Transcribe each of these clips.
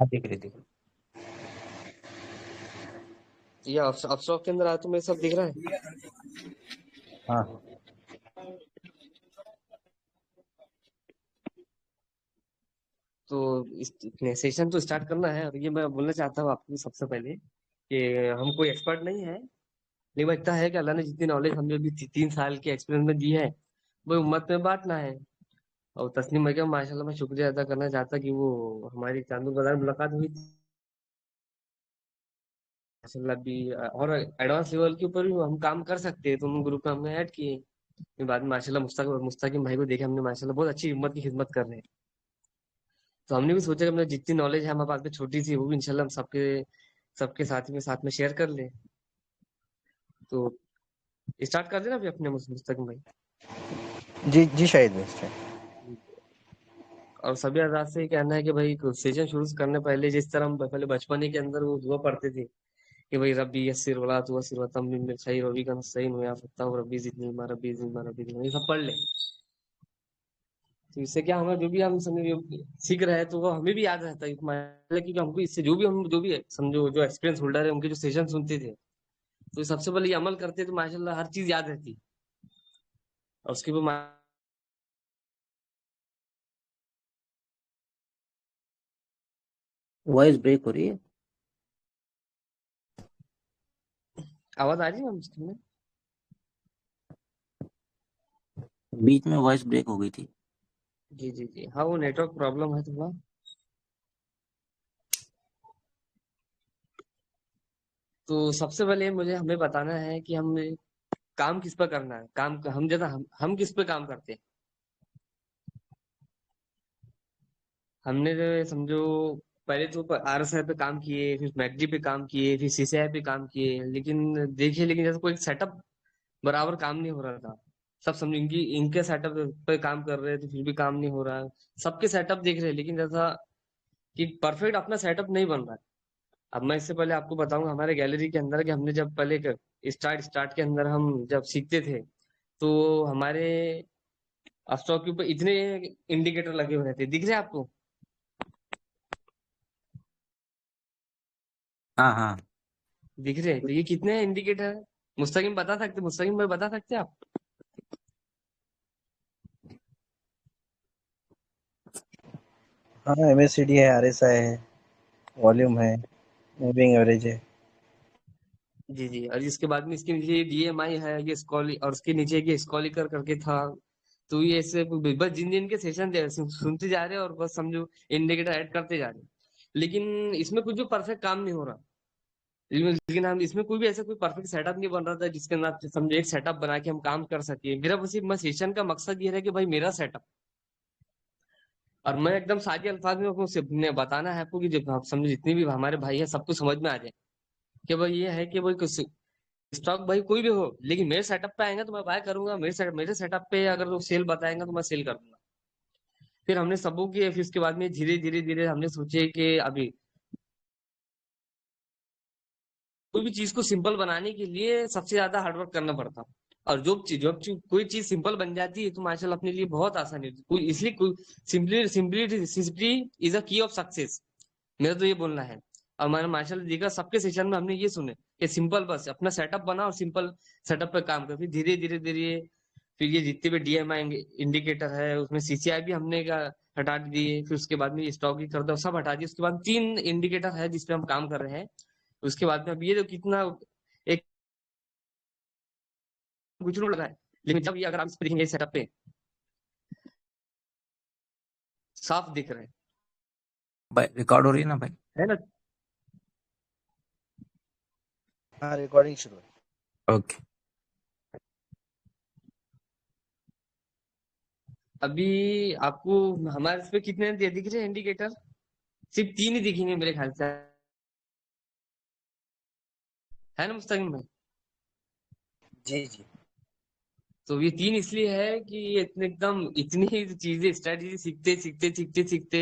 हाँ, दिख रही थी। ये अपस्टॉक के अंदर आया तो मेरे सब दिख रहा है। हाँ। तो इस सेशन तो स्टार्ट करना है और ये मैं बोलना चाहता हूँ आपको सबसे पहले कि हम कोई एक्सपर्ट नहीं है, लेकिन इतना है कि अल्लाह ने जितनी नॉलेज हमें अभी 3 साल के एक्सपीरियंस में दी है वो उम्मत में बांटना है। और तस्नीम बेगम माशाल्लाह मैं शुक्रिया अदा करना चाहता कि वो हमारी चांदू बाजार में मुलाकात हुई थी माशाल्लाह भी। और एडवांस लेवल के ऊपर भी हम काम कर सकते हैं तो हम ग्रुप में हमने ऐड किए। फिर बाद में माशाल्लाह मुस्ताकिम भाई को देखे हमने माशाल्लाह बहुत अच्छी उम्मत की खिदमत कर रहे हैं। तो हमने भी सोचा कि हमने जितनी नॉलेज है हमारे पास में छोटी सी वो भी इंशाल्लाह हम सबके सबके साथ में शेयर कर ले। तो स्टार्ट कर देना अभी अपने मुस्तकिम भाई। जी जी, शायद मिस्टर। और सभी आजाद से ये कहना है कि भाई सेशन शुरू करने पहले जिस तरह हम पहले बचपने के अंदर वो दुआ पढ़ते थे कि भाई रब्बी यस्सिर वला तुअस्सिर वतम्मिम बिल खैर रबिका नस्तईन या फत्ताहु रब्बी जिदनी इल्मा रब्बी जिदनी इल्मा रब्बी जिदनी, ये सब पढ़ ले। तो इससे क्या हमें जो भी हम समझ सीख रहे हैं तो वो हमें भी याद रहता है क्योंकि हमको इससे जो भी समझो जो एक्सपीरियंस होल्डर है उनके जो सेशन सुनते थे तो सबसे पहले ये अमल करते तो माशाल्लाह हर चीज याद रहती। और उसके बाद वॉइस ब्रेक हो रही है। आवाज आ रही है मुझकी में। बीच में वॉइस ब्रेक हो गई थी। जी जी जी हाँ वो नेटवर्क प्रॉब्लम है थोड़ा। तो सबसे पहले मुझे हमें बताना है कि हम काम किस पर करना है। काम हम जैसा हम किस पे काम करते हैं। हमने जो समझो पहले तो आरएसआई पे काम किए फिर मैकडी पे काम किए फिर सीसीआई पे काम किए लेकिन देखिए लेकिन जैसे कोई सेटअप बराबर काम नहीं हो रहा था। सब समझो इनके सेटअप पे काम कर रहे हैं तो फिर भी काम नहीं हो रहा है। सबके सेटअप देख रहे हैं लेकिन जैसा कि परफेक्ट अपना सेटअप नहीं बन रहा है। अब मैं इससे पहले आपको बताऊंगा हमारे गैलरी के अंदर कि हमने जब पहले स्टार्ट के अंदर हम जब सीखते थे तो हमारे स्टॉक के ऊपर इतने इंडिकेटर लगे हुए थे दिख रहे हैं आपको। हाँ हाँ। दिख रहे हैं तो ये कितने इंडिकेटर है मुस्तकिम बता सकते मुस्तकिम भाई बता सकते हैं आप। हाँ, एमएससीडी है, आरएसआई है, वॉल्यूम है, मूविंग एवरेज है। जी जी और इसके बाद में इसके नीचे डीएमआई है ये स्कॉली और उसके नीचे ये स्कॉलिकर करके था। तो ये ऐसे बस जिन जिन के सेशन सुनते जा रहे हैं और बस समझो इंडिकेटर ऐड करते जा रहे हैं। लेकिन इसमें कुछ जो परफेक्ट काम नहीं हो रहा। लेकिन हम इसमें कोई भी ऐसा कोई परफेक्ट सेटअप नहीं बन रहा था जिसके अंदर आप समझो एक सेटअप बना के हम काम कर सके। मेरा बस मैं सेशन का मकसद ये है कि भाई मेरा सेटअप और मैं एकदम सादे अल्फाज में आपको बताना है आपको कि जब आप समझो जितनी भी हमारे भाई है सबको समझ में आ जाए कि भाई ये है कि भाई कुछ स्टॉक भाई कोई भी हो लेकिन मेरे सेटअप पे आएगा तो मैं बाय करूंगा मेरे सेटअप पे अगर वो सेल बताएंगे तो मैं सेल कर दूंगा। फिर हमने सबों की फिर उसके बाद में धीरे धीरे धीरे हमने सोचे कि अभी कोई भी चीज को सिंपल बनाने के लिए सबसे ज्यादा हार्डवर्क करना पड़ता। और कोई चीज सिंपल बन जाती है तो माशाल्लाह अपने लिए बहुत आसानी होती है कोई इसलिए कोई सिंपलिसिटी इज अ की ऑफ सक्सेस। मेरा तो ये बोलना है। और हमारे माशाल्लाह देखा सबके सेशन में हमने ये सुने कि सिंपल बस अपना सेटअप बना और सिंपल सेटअप पे काम कर फिर धीरे धीरे धीरे फिर ये जितने भी डीएमआई इंडिकेटर है उसमें सीसीआई भी हमने का हटा दिए फिर उसके बाद में स्टॉक ही कर दो सब हटा दिए उसके बाद 3 इंडिकेटर है जिसपे हम काम कर रहे हैं। उसके बाद में अब ये जो कितना एक गुजरू लगा है लेकिन जब ये अगर आप इस पे देखेंगे सेटअप पे साफ दिख रहे हैं। भाई रिकॉर्ड हो रही है ना भाई? है ना। हाँ, रिकॉर्डिंग शुरू है। ओके। अभी आपको हमारे इस पे कितने दिख रहे हैं इंडिकेटर। सिर्फ 3 ही दिखेंगे मेरे ख्याल से। है ना मुस्तकिम भाई। जी जी। तो ये 3 इसलिए है कि ये इतने एकदम इतनी चीजें स्ट्रेटेजी सीखते सीखते सीखते सीखते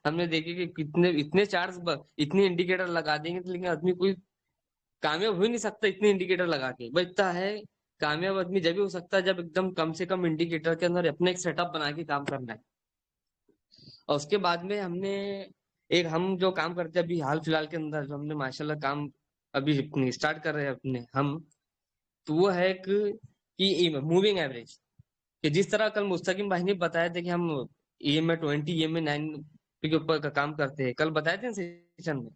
हमने देखे कि कितने इतने इतने इंडिकेटर लगा देंगे तो लेकिन आदमी कोई कामयाब हो ही नहीं सकता इतने इंडिकेटर लगा के बस इतना है। कामयाब आदमी जब भी हो सकता है जब एकदम कम से कम इंडिकेटर के अंदर अपने एक सेटअप बना के काम करना है। और उसके बाद में हमने एक हम जो काम करते हैं अभी हाल फिलहाल के अंदर, जो हमने माशाल्लाह काम अभी स्टार्ट कर रहे हैं अपने हम, तो वो है कि मूविंग एवरेज, कि जिस तरह कल मुस्तकिम भाई ने बताया था कि हम EMI 20 EMI 9 के ऊपर का काम करते हैं, कल बताए थे सेशन में।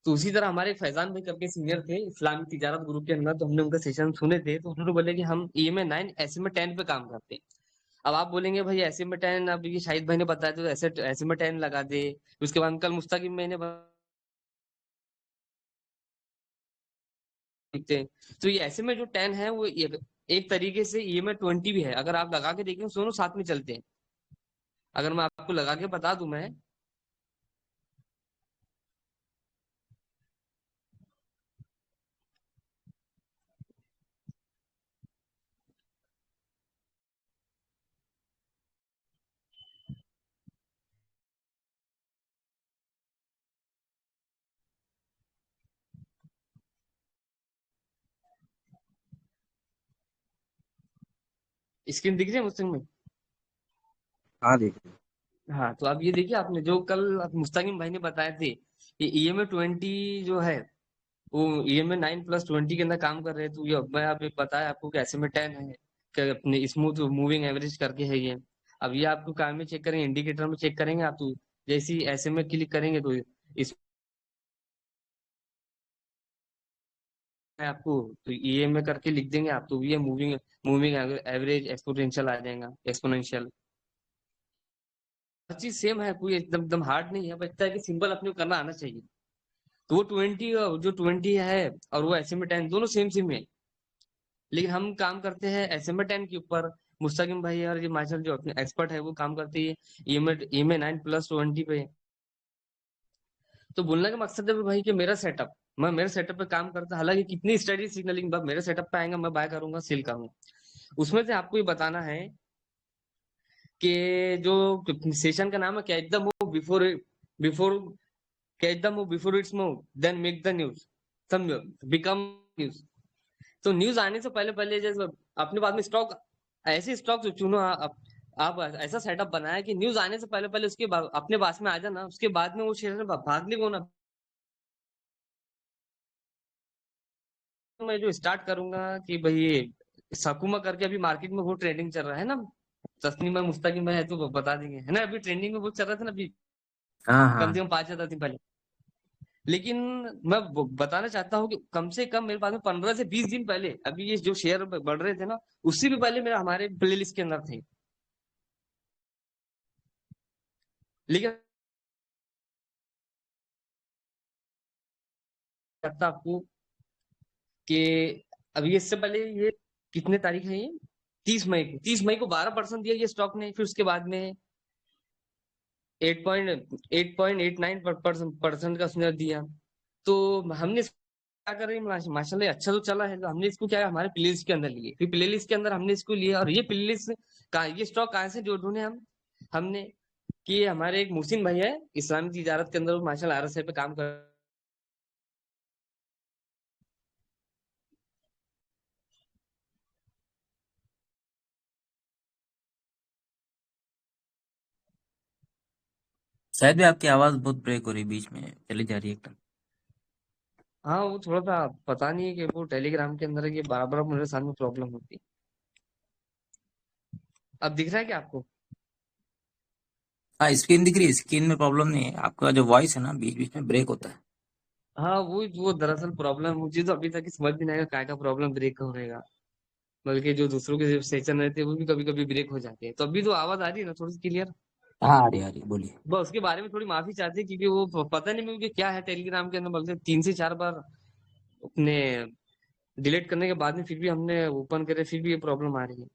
तो उसी तरह हमारे फैजान भाई करके सीनियर थे इस्लामी तिजारत ग्रुप के अंदर, तो हमने उनका सेशन सुने थे, तो उन्होंने बोले कि हम EMI 9 SMA 10 पे काम करते हैं। अब आप बोलेंगे भाई SMA 10, अब ये शाहिद भाई ने बताया तो ऐसे SMA 10 लगा दे। उसके बाद कल मुस्तकिम भाई ने दिखते हैं। तो ये ऐसे में जो 10 है वो एक तरीके से EMI 20 भी है, अगर आप लगा के देखें दोनों साथ में चलते हैं। अगर मैं आपको लगा के बता दूं मैं, स्क्रीन दिख रही है मुझसे में? हाँ देखिए। हाँ, तो अब ये देखिए, आपने जो कल मुस्ताकिम भाई ने बताए थे कि EMI 20 जो है वो EMI 9 + 20 के अंदर काम कर रहे हैं, तो ये मैं अभी बताया आपको कि SMA 10 है, कि अपने स्मूथ मूविंग एवरेज करके है ये। अब ये आपको काम में चेक करेंगे, इंडिकेटर में चेक करेंगे आप, तो जैसे ही SMA क्लिक करेंगे तो इस आपको, तो EMI करके लिख देंगे आप, तो ये मूविंग मूविंग एवरेज एक्सपोनेंशियल आ जाएगा, एक्सपोनेंशियल। हर चीज सेम है, कोई एकदम एकदम हार्ड नहीं है, बचता है कि सिंपल अपने को करना आना चाहिए। तो वो 20, जो 20 है और वो SMA 10 दोनों सेम सेम है, लेकिन हम काम करते हैं SMA 10 के ऊपर। मुस्तकिम भाई और ये मास्टर जो अपने एक्सपर्ट है वो काम करते हैं EMI 9 + 20 पे। तो बोलने का मकसद है भाई कि मैं मेरे सेटअप पे काम करता, हालांकि कितनी स्टडी सिग्नलिंग बग मेरे सेटअप पे आएगा, मैं बाय करूंगा, सेल करूंगा। उसमें से आपको ये बताना है कि जो सेशन का नाम है, catch the move before before catch the move before it's move, then make the news, समझो, बिकम न्यूज। तो न्यूज आने से पहले पहले जैसे अपने बाद में स्टॉक, ऐसे स्टॉक जो चुनो आप ऐसा सेटअप बनाया कि न्यूज आने से पहले पहले उसके बाद अपने पास में आ जाना, उसके बाद में वो शेयर में भागने को ना। तो मैं जो स्टार्ट करूंगा कि भाई सकुमा करके अभी मार्केट में वो ट्रेंडिंग चल रहा है ना, तस्नीमा मुस्तकिम है तो वो बता देंगे, है ना, अभी ट्रेंडिंग में वो चल रहा था ना अभी, हाँ कम हाँ। से कम 5 दिन पहले। लेकिन मैं बताना चाहता हूँ कि कम से कम मेरे पास में 15 से 20 दिन पहले अभी ये जो शेयर बढ़ रहे थे ना, उससे भी पहले मेरा हमारे प्ले लिस्ट के अंदर थे। लेकिन लगता आपको कि अभी इससे पहले ये कितने तारीख है ये, 30 मई को 12% दिया ये स्टॉक ने, फिर उसके बाद में 8.89% का उसने दिया। तो हमने क्या कर रहे हैं, माशाल्लाह अच्छा तो चला है, तो हमने इसको क्या है, हमारे प्लेलिस्ट के अंदर लिए, फिर प्लेलिस्ट के अंदर हमने इसको लिया, और ये प्लेलिस्ट का ये स्टॉक कहाँ से जो ढूंढे हमने, कि हमारे एक मुहसिन भाई है इस्लामी तिजारत के अंदर, वो माशाल्लाह RSI पे काम कर। शायद भी आपकी आवाज बहुत ब्रेक हो रही, बीच में चली जा रही है एकदम। हाँ, वो थोड़ा सा पता नहीं है कि वो टेलीग्राम के अंदर ये बराबर मेरे सामने प्रॉब्लम होती है। अब दिख रहा है क्या आपको? हाँ, स्क्रीन दिख रही है, स्क्रीन में प्रॉब्लम नहीं है, आपका जो वॉइस है ना बीच बीच में ब्रेक होता है। हाँ, वो दरअसल प्रॉब्लम मुझे तो अभी तक समझ भी नहीं आया काय का प्रॉब्लम ब्रेक हो रहेगा। बल्कि जो दूसरों के सेशन रहते हैं वो भी कभी कभी ब्रेक हो जाते हैं। तो अभी तो आवाज आ रही है ना थोड़ी सी क्लियर? हाँ, आ रही बोलिए। बस उसके बारे में थोड़ी माफी चाहते हैं, क्योंकि वो पता नहीं मुझे क्या है टेलीग्राम के अंदर, बल्कि 3 से 4 बार अपने डिलीट करने के बाद में फिर भी हमने ओपन करे, फिर भी ये प्रॉब्लम आ रही है।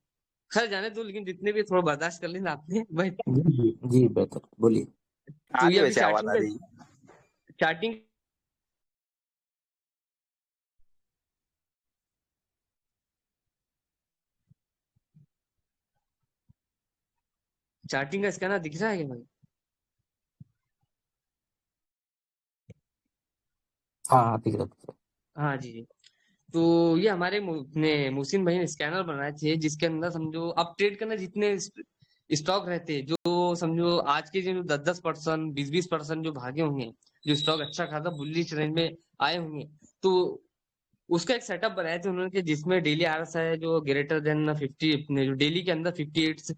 खैर जाने दो, लेकिन जितने भी थोड़ा बर्दाश्त कर लेना आपने भाई। जी जी जी, बेहतर बोलिए। तो आ ये रही, अभी वैसे आवाज आ रही। स्टार्टिंग स्टार्टिंग का स्कैनर दिख रहा है क्या भाई? हाँ हाँ, ठीक है ठीक है। हाँ जी जी। तो ये हमारे मुहसिन भाई ने स्कैनर बनाए थे, जिसके अंदर समझो आप ट्रेड करना जितने स्टॉक रहते हैं, जो समझो आज के जो 10-10%, 20-20% जो भागे होंगे, जो स्टॉक अच्छा खासा बुलिश रेंज में आए होंगे, तो उसका एक सेटअप बनाए थे उन्होंने कि जिसमें डेली आरएसआई है जो ग्रेटर देन 50, अपने जो डेली के अंदर 58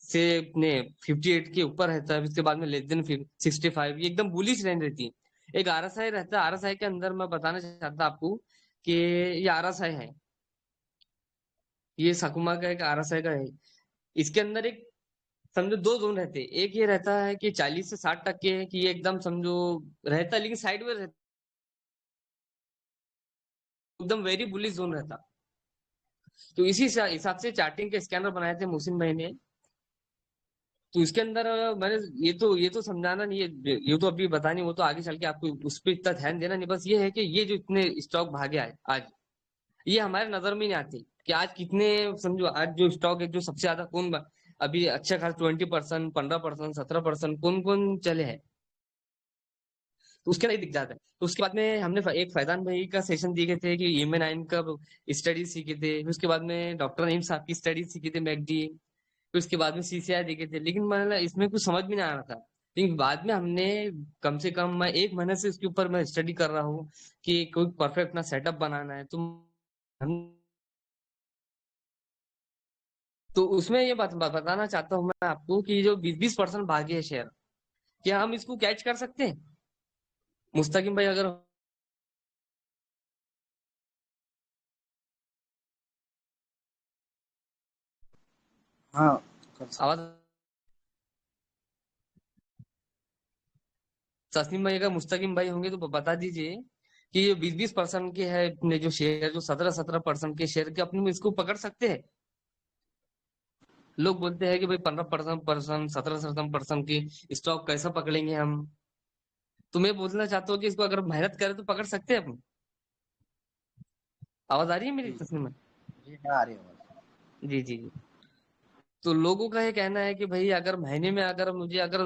से अपने 58 के ऊपर रहता है, उसके बाद में लेस देन 65, ये एकदम बुलिश रेंज रहती है। एक आरएसआई रहता है, आरएसआई के अंदर मैं बताना चाहता आपको कि ये आरएसआई है, ये सकुमा का एक आरएसआई का है। इसके अंदर एक समझो दो जोन रहते हैं, एक ये रहता है कि 40 से 60% है कि ये एकदम समझो रहता है, लेकिन साइड में रहता एकदम वेरी बुलिश जोन रहता। तो इसी हिसाब से चार्टिंग के स्कैनर बनाए थे मोहसिन भाई ने। तो इसके अंदर मैंने ये तो समझाना नहीं है, ये तो अभी बतानी, वो तो आगे चल के आपको उस पर इतना ध्यान देना नहीं। बस ये है कि ये जो इतने स्टॉक भागे आए आज, ये हमारे नजर में नहीं आती कि आज कितने, समझो आज जो स्टॉक है जो सबसे ज्यादा अभी अच्छा खास 20%, 15%, 17% कौन कौन चले हैं, तो उसके नहीं दिख जाता है। तो उसके बाद में हमने एक फैजान भाई का सेशन दिए थे कि EMA9 का स्टडी सीखे थे, फिर उसके बाद में डॉक्टर नईम साहब की स्टडी सीखी थे, मैकडी, फिर उसके बाद में CCI देखे थे, लेकिन मतलब इसमें कुछ समझ भी नहीं आ रहा था। लेकिन बाद में हमने कम से कम मैं 1 महीने से इसके ऊपर मैं स्टडी कर रहा हूँ कि कोई परफेक्ट अपना सेटअप बनाना है। हम तो उसमें ये बताना चाहता हूँ मैं आपको कि जो 20-20% भागे है शेयर, क्या हम इसको कैच कर सकते हैं मुस्तकिम भाई? अगर हाँ, कर सकते। आवाज, तस्नीम भाई अगर मुस्तकिम भाई होंगे तो बता दीजिए कि ये 20-20% के है अपने जो शेयर, जो 17-17% के शेयर के अपने इसको पकड़ सकते हैं। लोग बोलते हैं कि भाई 15%, 17% की स्टॉक कैसा पकड़ेंगे हम? तो मैं बोलना चाहता हूँ कि इसको अगर मेहनत करें तो पकड़ सकते हैं अपन। आवाज आ रही है मेरी जी, तस्नीम में? जी, हाँ, आ रही है आवाज़। जी जी जी। तो लोगों का ये कहना है कि भाई अगर महीने में अगर मुझे अगर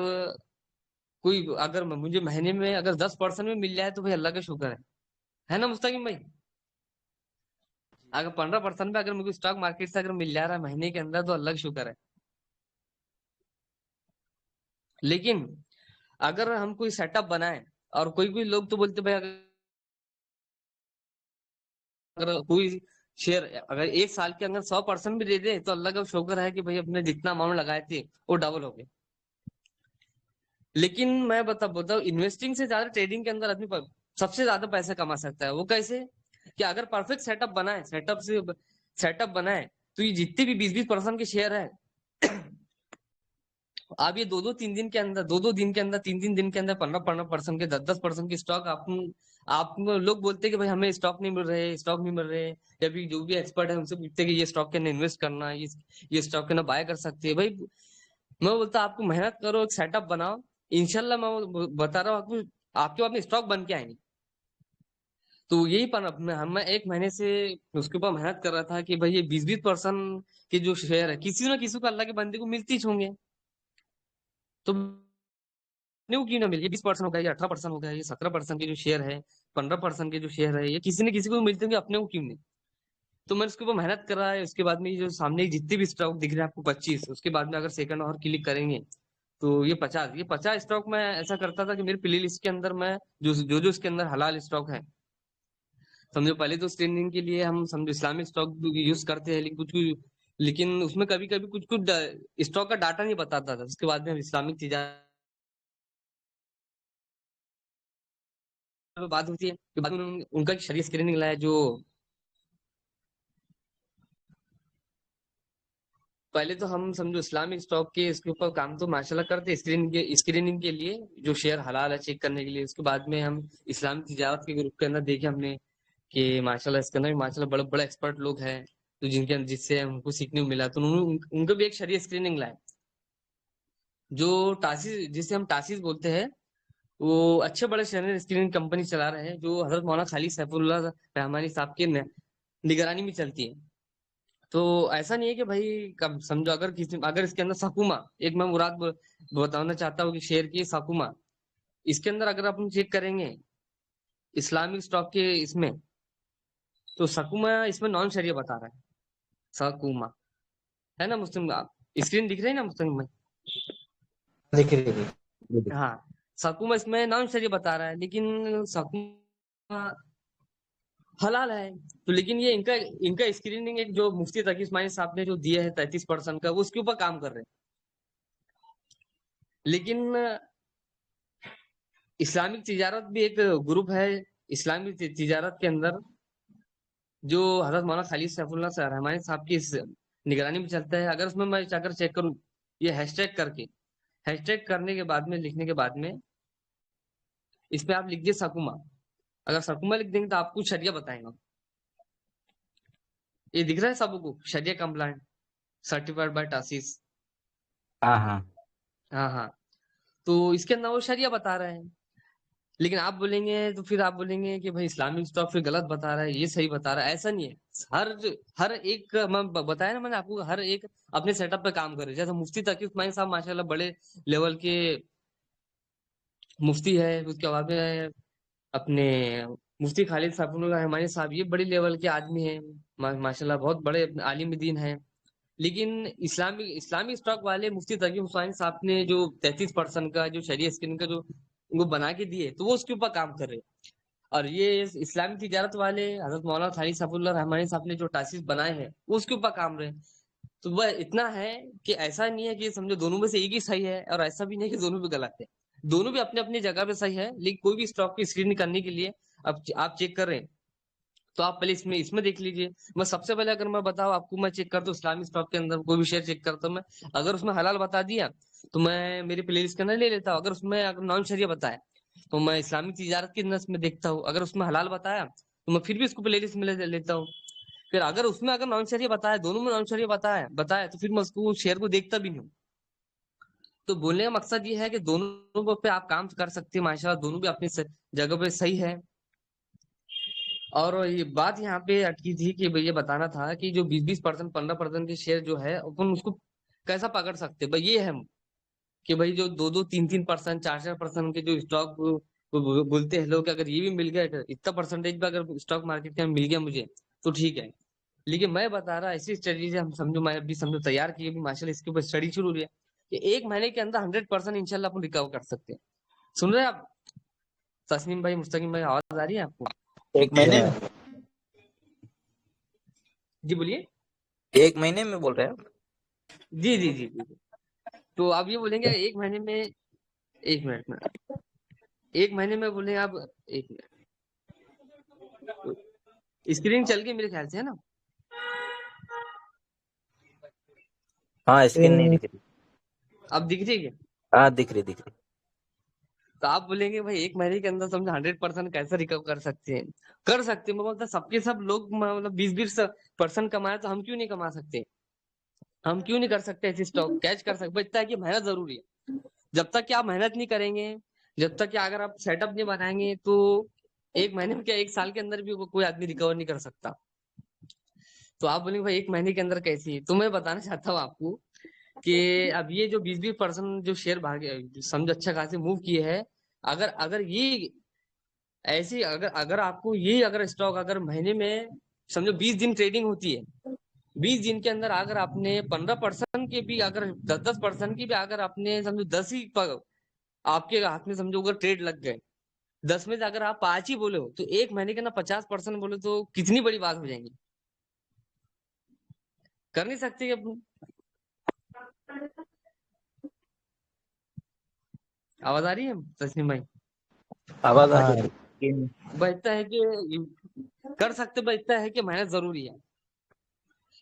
कोई अगर मुझे महीने में अगर 10% में मिल जाए तो भाई अल्लाह का शुक्र है ना मुस्तकिम भाई? अगर 15% में अगर मुझे स्टॉक मार्केट से अगर मिल जा रहा है महीने के अंदर तो अल्लाह का शुक्र है। लेकिन अगर हम कोई सेटअप बनाए, और कोई कोई लोग तो बोलते भाई अगर कोई शेयर अगर 1 साल के अंदर 100% भी दे दे तो अल्लाह का शुक्र है कि भाई अपने जितना अमाउंट लगाए थे वो डबल हो गए। लेकिन मैं बताऊँ इन्वेस्टिंग से ज्यादा ट्रेडिंग के अंदर आदमी सबसे ज्यादा पैसे कमा सकता है। वो कैसे? कि अगर परफेक्ट सेटअप बनाए तो ये जितने भी 20-20% के शेयर है, आप ये 2-2 3 दिन के अंदर, 2-2 दिन के अंदर, 3-3 दिन के अंदर 15-15% के, 10-10% के स्टॉक आप लोग बोलते हैं कि भाई हमें स्टॉक नहीं मिल रहे, स्टॉक नहीं मिल रहे, या फिर जो भी एक्सपर्ट है उनसे पूछते हैं कि ये स्टॉक के अंदर इन्वेस्ट करना है, ये स्टॉक के अंदर बाय कर सकते हैं। भाई मैं बोलता हूं, आपको मेहनत करो, एक सेटअप बनाओ, इंशाल्लाह मैं बता रहा हूँ आपको, आपके पास में स्टॉक बन के आएंगे। तो यही पर मैं 1 महीने से उसके ऊपर मेहनत कर रहा था कि भाई ये 20-20% के जो शेयर है किसी ना किसी को, अल्लाह के बंदे को मिलती ही होंगे। तो अपने को क्यों ना मिले? ये 20% हो गया, ये 18% हो गया, ये 17% के जो शेयर है, 15% के जो शेयर है, ये किसी न किसी को मिलते होंगे, अपने को क्यों नहीं? तो मैंने उसके ऊपर मेहनत करा है। उसके बाद में ये जो सामने जितने भी स्टॉक दिख रहे हैं आपको 25, उसके बाद में अगर सेकंड और क्लिक करेंगे तो ये 50 स्टॉक मैं ऐसा करता था कि मेरी प्ले लिस्ट के अंदर मैं जो इसके अंदर हलाल स्टॉक है, समझो पहले तो स्क्रीनिंग के लिए हम समझो इस्लामिक स्टॉक यूज करते हैं, लेकिन लेकिन उसमें कभी कभी कुछ कुछ स्टॉक का डाटा नहीं बताता था। उसके बाद में हम इस्लामिक चीज बात होती है कि बाद में उनका एक शरीय स्क्रीनिंग लाया, जो पहले तो हम समझो इस्लामिक स्टॉक के इसके ऊपर काम तो माशाल्लाह करते, स्क्रीनिंग के लिए जो शेयर हलाल है चेक करने के लिए। उसके बाद में हम इस्लामिक तिजारत के ग्रुप के अंदर देखे हमने कि माशाल्लाह इसके अंदर भी माशाल्लाह बड़े बड़े एक्सपर्ट लोग हैं, तो जिससे हमको सीखने को मिला, तो उन्होंने उनको भी एक शरीय स्क्रीनिंग लाए, जो टासिस, जिसे हम टासिस बोलते हैं। वो अच्छे बड़े शरीय स्क्रीनिंग कंपनी चला रहे हैं, जो हजरत मौलाना खालिद सैफुल्लाह रहमानी साहब के निगरानी में चलती है। तो ऐसा नहीं है कि भाई कब समझो अगर इसके अंदर सकुमा, एक मैं मुराद बताना चाहता हूँ कि शेयर की सकुमा, इसके अंदर अगर अपन चेक करेंगे इस्लामिक स्टॉक के इसमें, तो सकुमा इसमें नॉन शरिया बता रहा है, सकुमा, है ना मुस्लिम? स्क्रीन दिख रही है ना मुस्लिम में? दिख रही थी। ये देखिए। हाँ, साकुमा इसमें नॉन शरिया बता रहा है, लेकिन साकुमा हलाल है। तो लेकिन ये इनका इनका स्क्रीनिंग एक जो मुफ्ती तकी उस्मानी साहब ने जो दिया है 33% का, वो उसके ऊपर काम कर रहे हैं। लेकिन इस्लामिक तिजारत भी एक ग्रुप है। इस्लामिक तिजारत के अंदर जो हजरत मौलाना खालिद सैफुल्लाह रहमानी साहब की निगरानी में चलता है। अगर उसमें मैं जाकर चेक करूं, ये हैशटैग करके, हैशटैग करने के बाद में, लिखने के बाद में, इस पे आप लिख दिए सकुमा। अगर सकुमा लिख देंगे तो आपको शरिया बताएगा। ये दिख रहा है सबको, शरिया कंप्लाइंट, सर्टिफाइड बाय टासिस। हाँ हाँ। हाँ हाँ। तो इसके अंदर वो शरिया बता रहे हैं। लेकिन आप बोलेंगे, तो फिर आप बोलेंगे कि भाई इस्लामिक स्टॉक फिर गलत बता रहा है, ये सही बता रहा है। ऐसा नहीं है। हर हर एक, मैं बताया ना मैंने आपको, हर एक अपने सेटअप पे काम कर रहे हैं। जैसे मुफ्ती तकी उस्मानी साहब माशाल्लाह बड़े लेवल के मुफ्ती है। उसके बाद में अपने मुफ्ती खालिद सैफुल्लाह रहमानी साहब, ये बड़ी लेवल के आदमी हैं। माशाल्लाह बहुत बड़े आलिम दीन हैं। लेकिन इस्लामिक इस्लामिक स्टॉक वाले मुफ्ती तकी उस्मानी साहब ने जो 33% का जो शरीय स्क्रीन का जो वो बना के दिए, तो वो उसके ऊपर काम कर रहे हैं। और ये इस्लामिक तिजारत वाले हजरत मौलाना खालिद सैफुल्लाह रहमानी साहब ने जो टासिस बनाए हैं, वो उसके ऊपर काम रहे हैं। तो वह इतना है कि ऐसा नहीं है कि समझो दोनों में से एक ही सही है, और ऐसा भी नहीं है कि दोनों भी गलत है। दोनों भी अपने अपनी जगह पे सही है। लेकिन कोई भी स्टॉक की स्क्रीनिंग करने के लिए, अब आप चेक कर रहे हैं, तो आप पहले इसमें इसमें देख लीजिए। मैं सबसे पहले अगर मैं बताऊं आपको, मैं चेक करता हूँ इस्लामिक स्टॉक के अंदर कोई भी शेयर चेक करता हूँ मैं। अगर उसमें हलाल बता दिया तो मैं मेरी प्लेलिस्ट के अंदर ले लेता हूँ। अगर उसमें अगर नॉन शरिया बताया तो मैं इस्लामिक तिजारत के अंदर में देखता हूँ। अगर उसमें हलाल बताया तो मैं फिर भी उसको प्लेलिस्ट में ले लेता हूँ। फिर अगर उसमें अगर नॉन शरिया बताया, दोनों में नॉन शरिया बताया बताया, तो फिर मैं उसको शेयर को देखता भी नहीं हूँ। तो बोलने का मकसद ये है कि दोनों पे आप काम कर सकते हैं माशाल्लाह, दोनों भी अपनी जगह पे सही है। और ये बात यहाँ पे अटकी थी कि भैया बताना था कि जो 20-20%, 15% के शेयर जो है, अपन उसको कैसा पकड़ सकते हैं भाई। ये है कि भाई जो 2-2, 3-3%, 4-4% के जो स्टॉक बोलते हैं लोग कि अगर ये भी मिल गया, इतना परसेंटेज भी अगर स्टॉक मार्केट में मिल गया मुझे, तो ठीक है। लेकिन मैं बता रहा ऐसी स्टडी से हम समझो, मैं अभी समझो तैयार की अभी माशाल्लाह, इसके ऊपर स्टडी शुरू हुई है कि 1 महीने के अंदर 100% इंशाल्लाह अपन रिकवर कर सकते हैं। सुन रहे हैं आप तस्नीम भाई, मुस्तकीम भाई, आवाज आ रही है आपको? एक महीने में? जी बोलिए। 1 महीने में बोल रहे हैं आप? जी जी जी जी। तो आप ये बोलेंगे 1 महीने में, 1 मिनट में, 1 महीने में बोले आप, 1 मिनट, स्क्रीन चल गई मेरे ख्याल से, है ना? हाँ, स्क्रीन नहीं इन दिख रही। अब दिख रही है? हाँ, दिख रही दिख रही। तो आप बोलेंगे भाई 1 महीने के अंदर समझो 100% कैसे रिकवर कर सकते हैं? कर सकते हैं। मैं बोलता सबके सब लोग मतलब 20-20% कमाए, तो हम क्यों नहीं कमा सकते? हम क्यों नहीं कर सकते? ऐसे स्टॉक कैच कर सकते, बचता है कि मेहनत जरूरी है। जब तक कि आप मेहनत नहीं करेंगे, जब तक कि अगर आप सेटअप नहीं बनाएंगे, तो 1 महीने में क्या, 1 साल के अंदर भी कोई आदमी रिकवर नहीं कर सकता। तो आप बोलेंगे भाई 1 महीने के अंदर कैसी? तो मैं बताना चाहता हूँ आपको कि अब ये जो 20-20% जो शेयर भागे समझो अच्छा खासे मूव किए हैं, अगर अगर ये ऐसी, अगर अगर आपको ये अगर स्टॉक अगर महीने में समझो 20 दिन ट्रेडिंग होती है, 20 दिन के अंदर अगर आपने 15% के भी, अगर 10-10% की भी, अगर आपने समझो 10 ही आपके हाथ में समझो अगर ट्रेड लग गए, 10 में से अगर आप 5 ही बोले हो, तो 1 महीने के ना 50% बोले तो कितनी बड़ी बात हो जाएगी। कर नहीं सकते कि अपन। आवाज आ रही है तस्नीम भाई? आवाज आ हाँ, रही है लेकिन। बचता है कि कर सकते, बचता है कि मेहनत जरूरी है।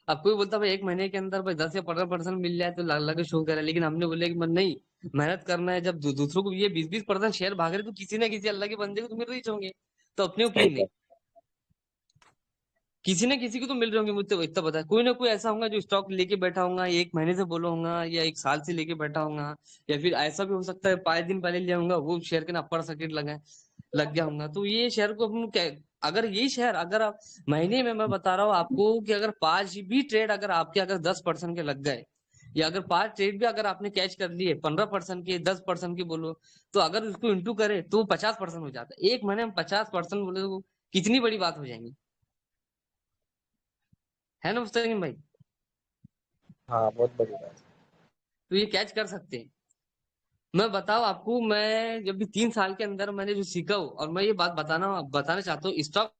अब कोई बोलता है भाई 1 महीने के अंदर भाई 10 या 15% मिल जाए तो लगे शो करे, लेकिन हमने बोले कि मन नहीं, मेहनत करना है। जब दूसरों को ये 20-20% शेयर भाग रहे, तो किसी ना किसी अल्लाह के बंदे को तो मिल रही होंगे, तो अपने को सही क्यों नहीं? बात। किसी न किसी को तो मिल रहे होंगे, मुझे तो इतना पता है। कोई ना कोई ऐसा होगा जो स्टॉक लेके बैठा होगा, 1 महीने से बोला होगा, या 1 साल से लेके बैठा होगा। या फिर ऐसा भी हो सकता है 5 दिन पहले लिया होगा, वो शेयर के ना अपर सर्किट लग गया होगा। तो ये शेयर को अपन अगर ये शेयर, अगर आप महीने में, मैं बता रहा हूँ आपको कि अगर 5 भी ट्रेड अगर आपके अगर 10% के लग गए, या अगर 5 ट्रेड भी अगर आपने कैच कर लिए 15% के, 10% के बोलो, तो अगर उसको इंटू करे तो 50% हो जाता है। 1 महीने में 50% बोले तो कितनी बड़ी बात हो जाएगी, है ना मुस्तकीम भाई? हाँ, बहुत बड़ी बात। तो ये कैच कर सकते हैं। मैं बताऊं आपको, मैं जब भी 3 साल के अंदर मैंने जो सीखा हूं, और मैं ये बात बताना चाहता हूँ, स्टॉक,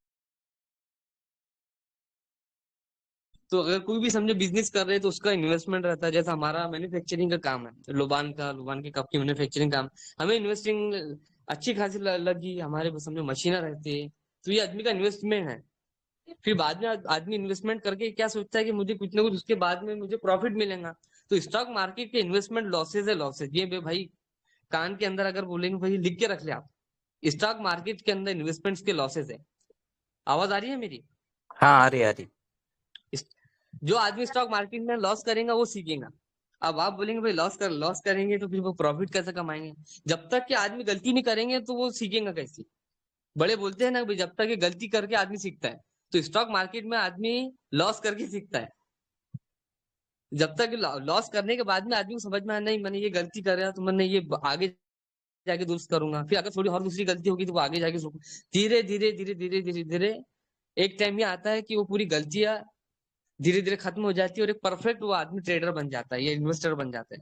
तो अगर कोई भी समझे बिजनेस कर रहे हैं तो उसका इन्वेस्टमेंट रहता है। जैसा हमारा मैन्युफैक्चरिंग का काम है, लुबान के कप की मैन्युफैक्चरिंग काम, हमें इन्वेस्टिंग अच्छी खासी लगी, हमारे पास समझो मशीनें रहती है, तो ये आदमी का इन्वेस्टमेंट है। फिर बाद में आदमी इन्वेस्टमेंट करके क्या सोचता है कि मुझे कुछ ना कुछ उसके बाद में मुझे प्रॉफिट मिलेगा। तो स्टॉक मार्केट के इन्वेस्टमेंट लॉसेज है, लॉसेज ये भाई कान के अंदर अगर बोलेंगे भाई लिख के रख ले आप, स्टॉक मार्केट के अंदर इन्वेस्टमेंट्स के लॉसेज है। आवाज आ रही है मेरी? हाँ आ रही आ रही। इस- जो आदमी स्टॉक मार्केट में लॉस करेगा वो सीखेगा। अब आप बोलेंगे भाई लॉस करेंगे तो फिर वो प्रॉफिट कैसे कमाएंगे? जब तक कि आदमी गलती नहीं करेंगे तो वो सीखेगा कैसे? बड़े बोलते हैं ना भाई, जब तक कि गलती करके आदमी सीखता है, तो स्टॉक मार्केट में आदमी लॉस करके सीखता है। जब तक लॉस करने के बाद में आदमी को समझ में आया नहीं मैंने ये गलती कर रहा तो मैंने ये आगे जाके दुरुस्त करूंगा, फिर अगर थोड़ी और दूसरी गलती होगी तो वो आगे जाके धीरे धीरे धीरे धीरे धीरे धीरे एक टाइम ये आता है कि वो पूरी गलतियां धीरे धीरे खत्म हो जाती है और एक परफेक्ट वो आदमी ट्रेडर बन जाता है या इन्वेस्टर बन जाता है।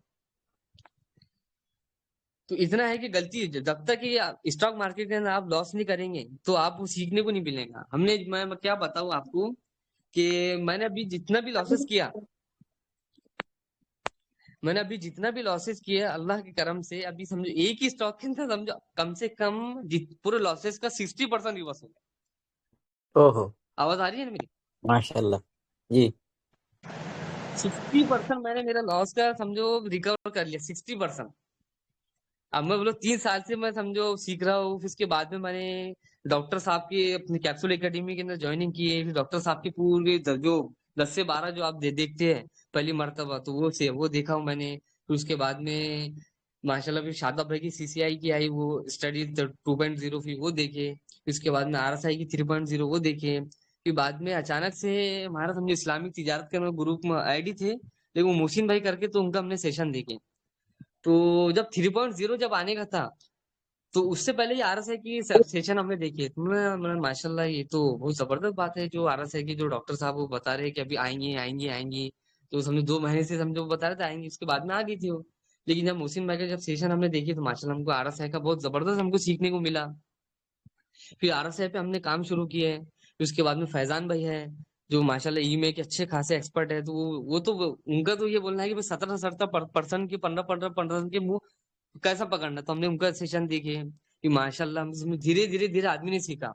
तो इतना है कि गलती जब तक कि स्टॉक मार्केट के अंदर आप लॉस नहीं करेंगे तो आपको सीखने को नहीं मिलेगा। मैं क्या बताऊं आपको कि मैंने अभी जितना भी लॉसेस किया, मैंने अभी जितना भी लॉसेस किए अल्लाह के करम से, अभी समझो एक ही स्टॉक के अंदर समझो कम से कम पूरे लॉसेस का 60% रिवर्स हो गया। ओहो। आवाज आ रही है ना मेरी? माशाल्लाह। जी। 60% मैंने मेरा लॉस का समझो रिकवर कर लिया, 60%। अब मैं बोलो 3 साल से मैं समझो सीख रहा हूँ, फिर उसके बाद में मैंने डॉक्टर साहब की अपनी कैप्सूल एकेडमी के अंदर ज्वाइनिंग की है। फिर डॉक्टर साहब की पूरी जो 10 से 12 जो आप देखते हैं पहली मर्तबा, तो वो देखा हूँ मैंने। फिर उसके बाद में माशाल्लाह फिर शादाब भाई की सीसीआई की आई वो स्टडी 2.0, फिर वो देखे। फिर उसके बाद में आरएसआई की 3.0 वो देखे। फिर बाद में अचानक से हमारा समझो इस्लामिक तिजारत के ग्रुप में आईडी थे, लेकिन वो मोहसिन भाई करके, तो उनका हमने सेशन देखे। तो जब 3.0 जब आने का था, तो उससे पहले ही आरएसआई की सेशन हमने देखी है। तो मैं माशाल्लाह ये तो बहुत जबरदस्त बात है जो आरएसआई की जो डॉक्टर साहब वो बता रहे हैं कि अभी आएंगे आएंगे आएंगे। तो समझो 2 महीने से समझो वो बता रहे थे आएंगे, उसके बाद में आ गई थी वो। लेकिन जब मोहसिन भाई का जब सेशन हमने देखी तो माशाल्लाह हमको आरएसआई का बहुत जबरदस्त हमको सीखने को मिला। फिर आरएसआई पे हमने काम शुरू किए। फिर उसके बाद में फैजान भाई है जो माशाल्लाह ई में के अच्छे खासे एक्सपर्ट है। तो उनका तो ये बोलना है कि 17-17% की 15-15% के मुंह कैसा पकड़ना। तो हमने उनका सेशन देखे कि माशाल्लाह हम धीरे धीरे धीरे आदमी ने सीखा।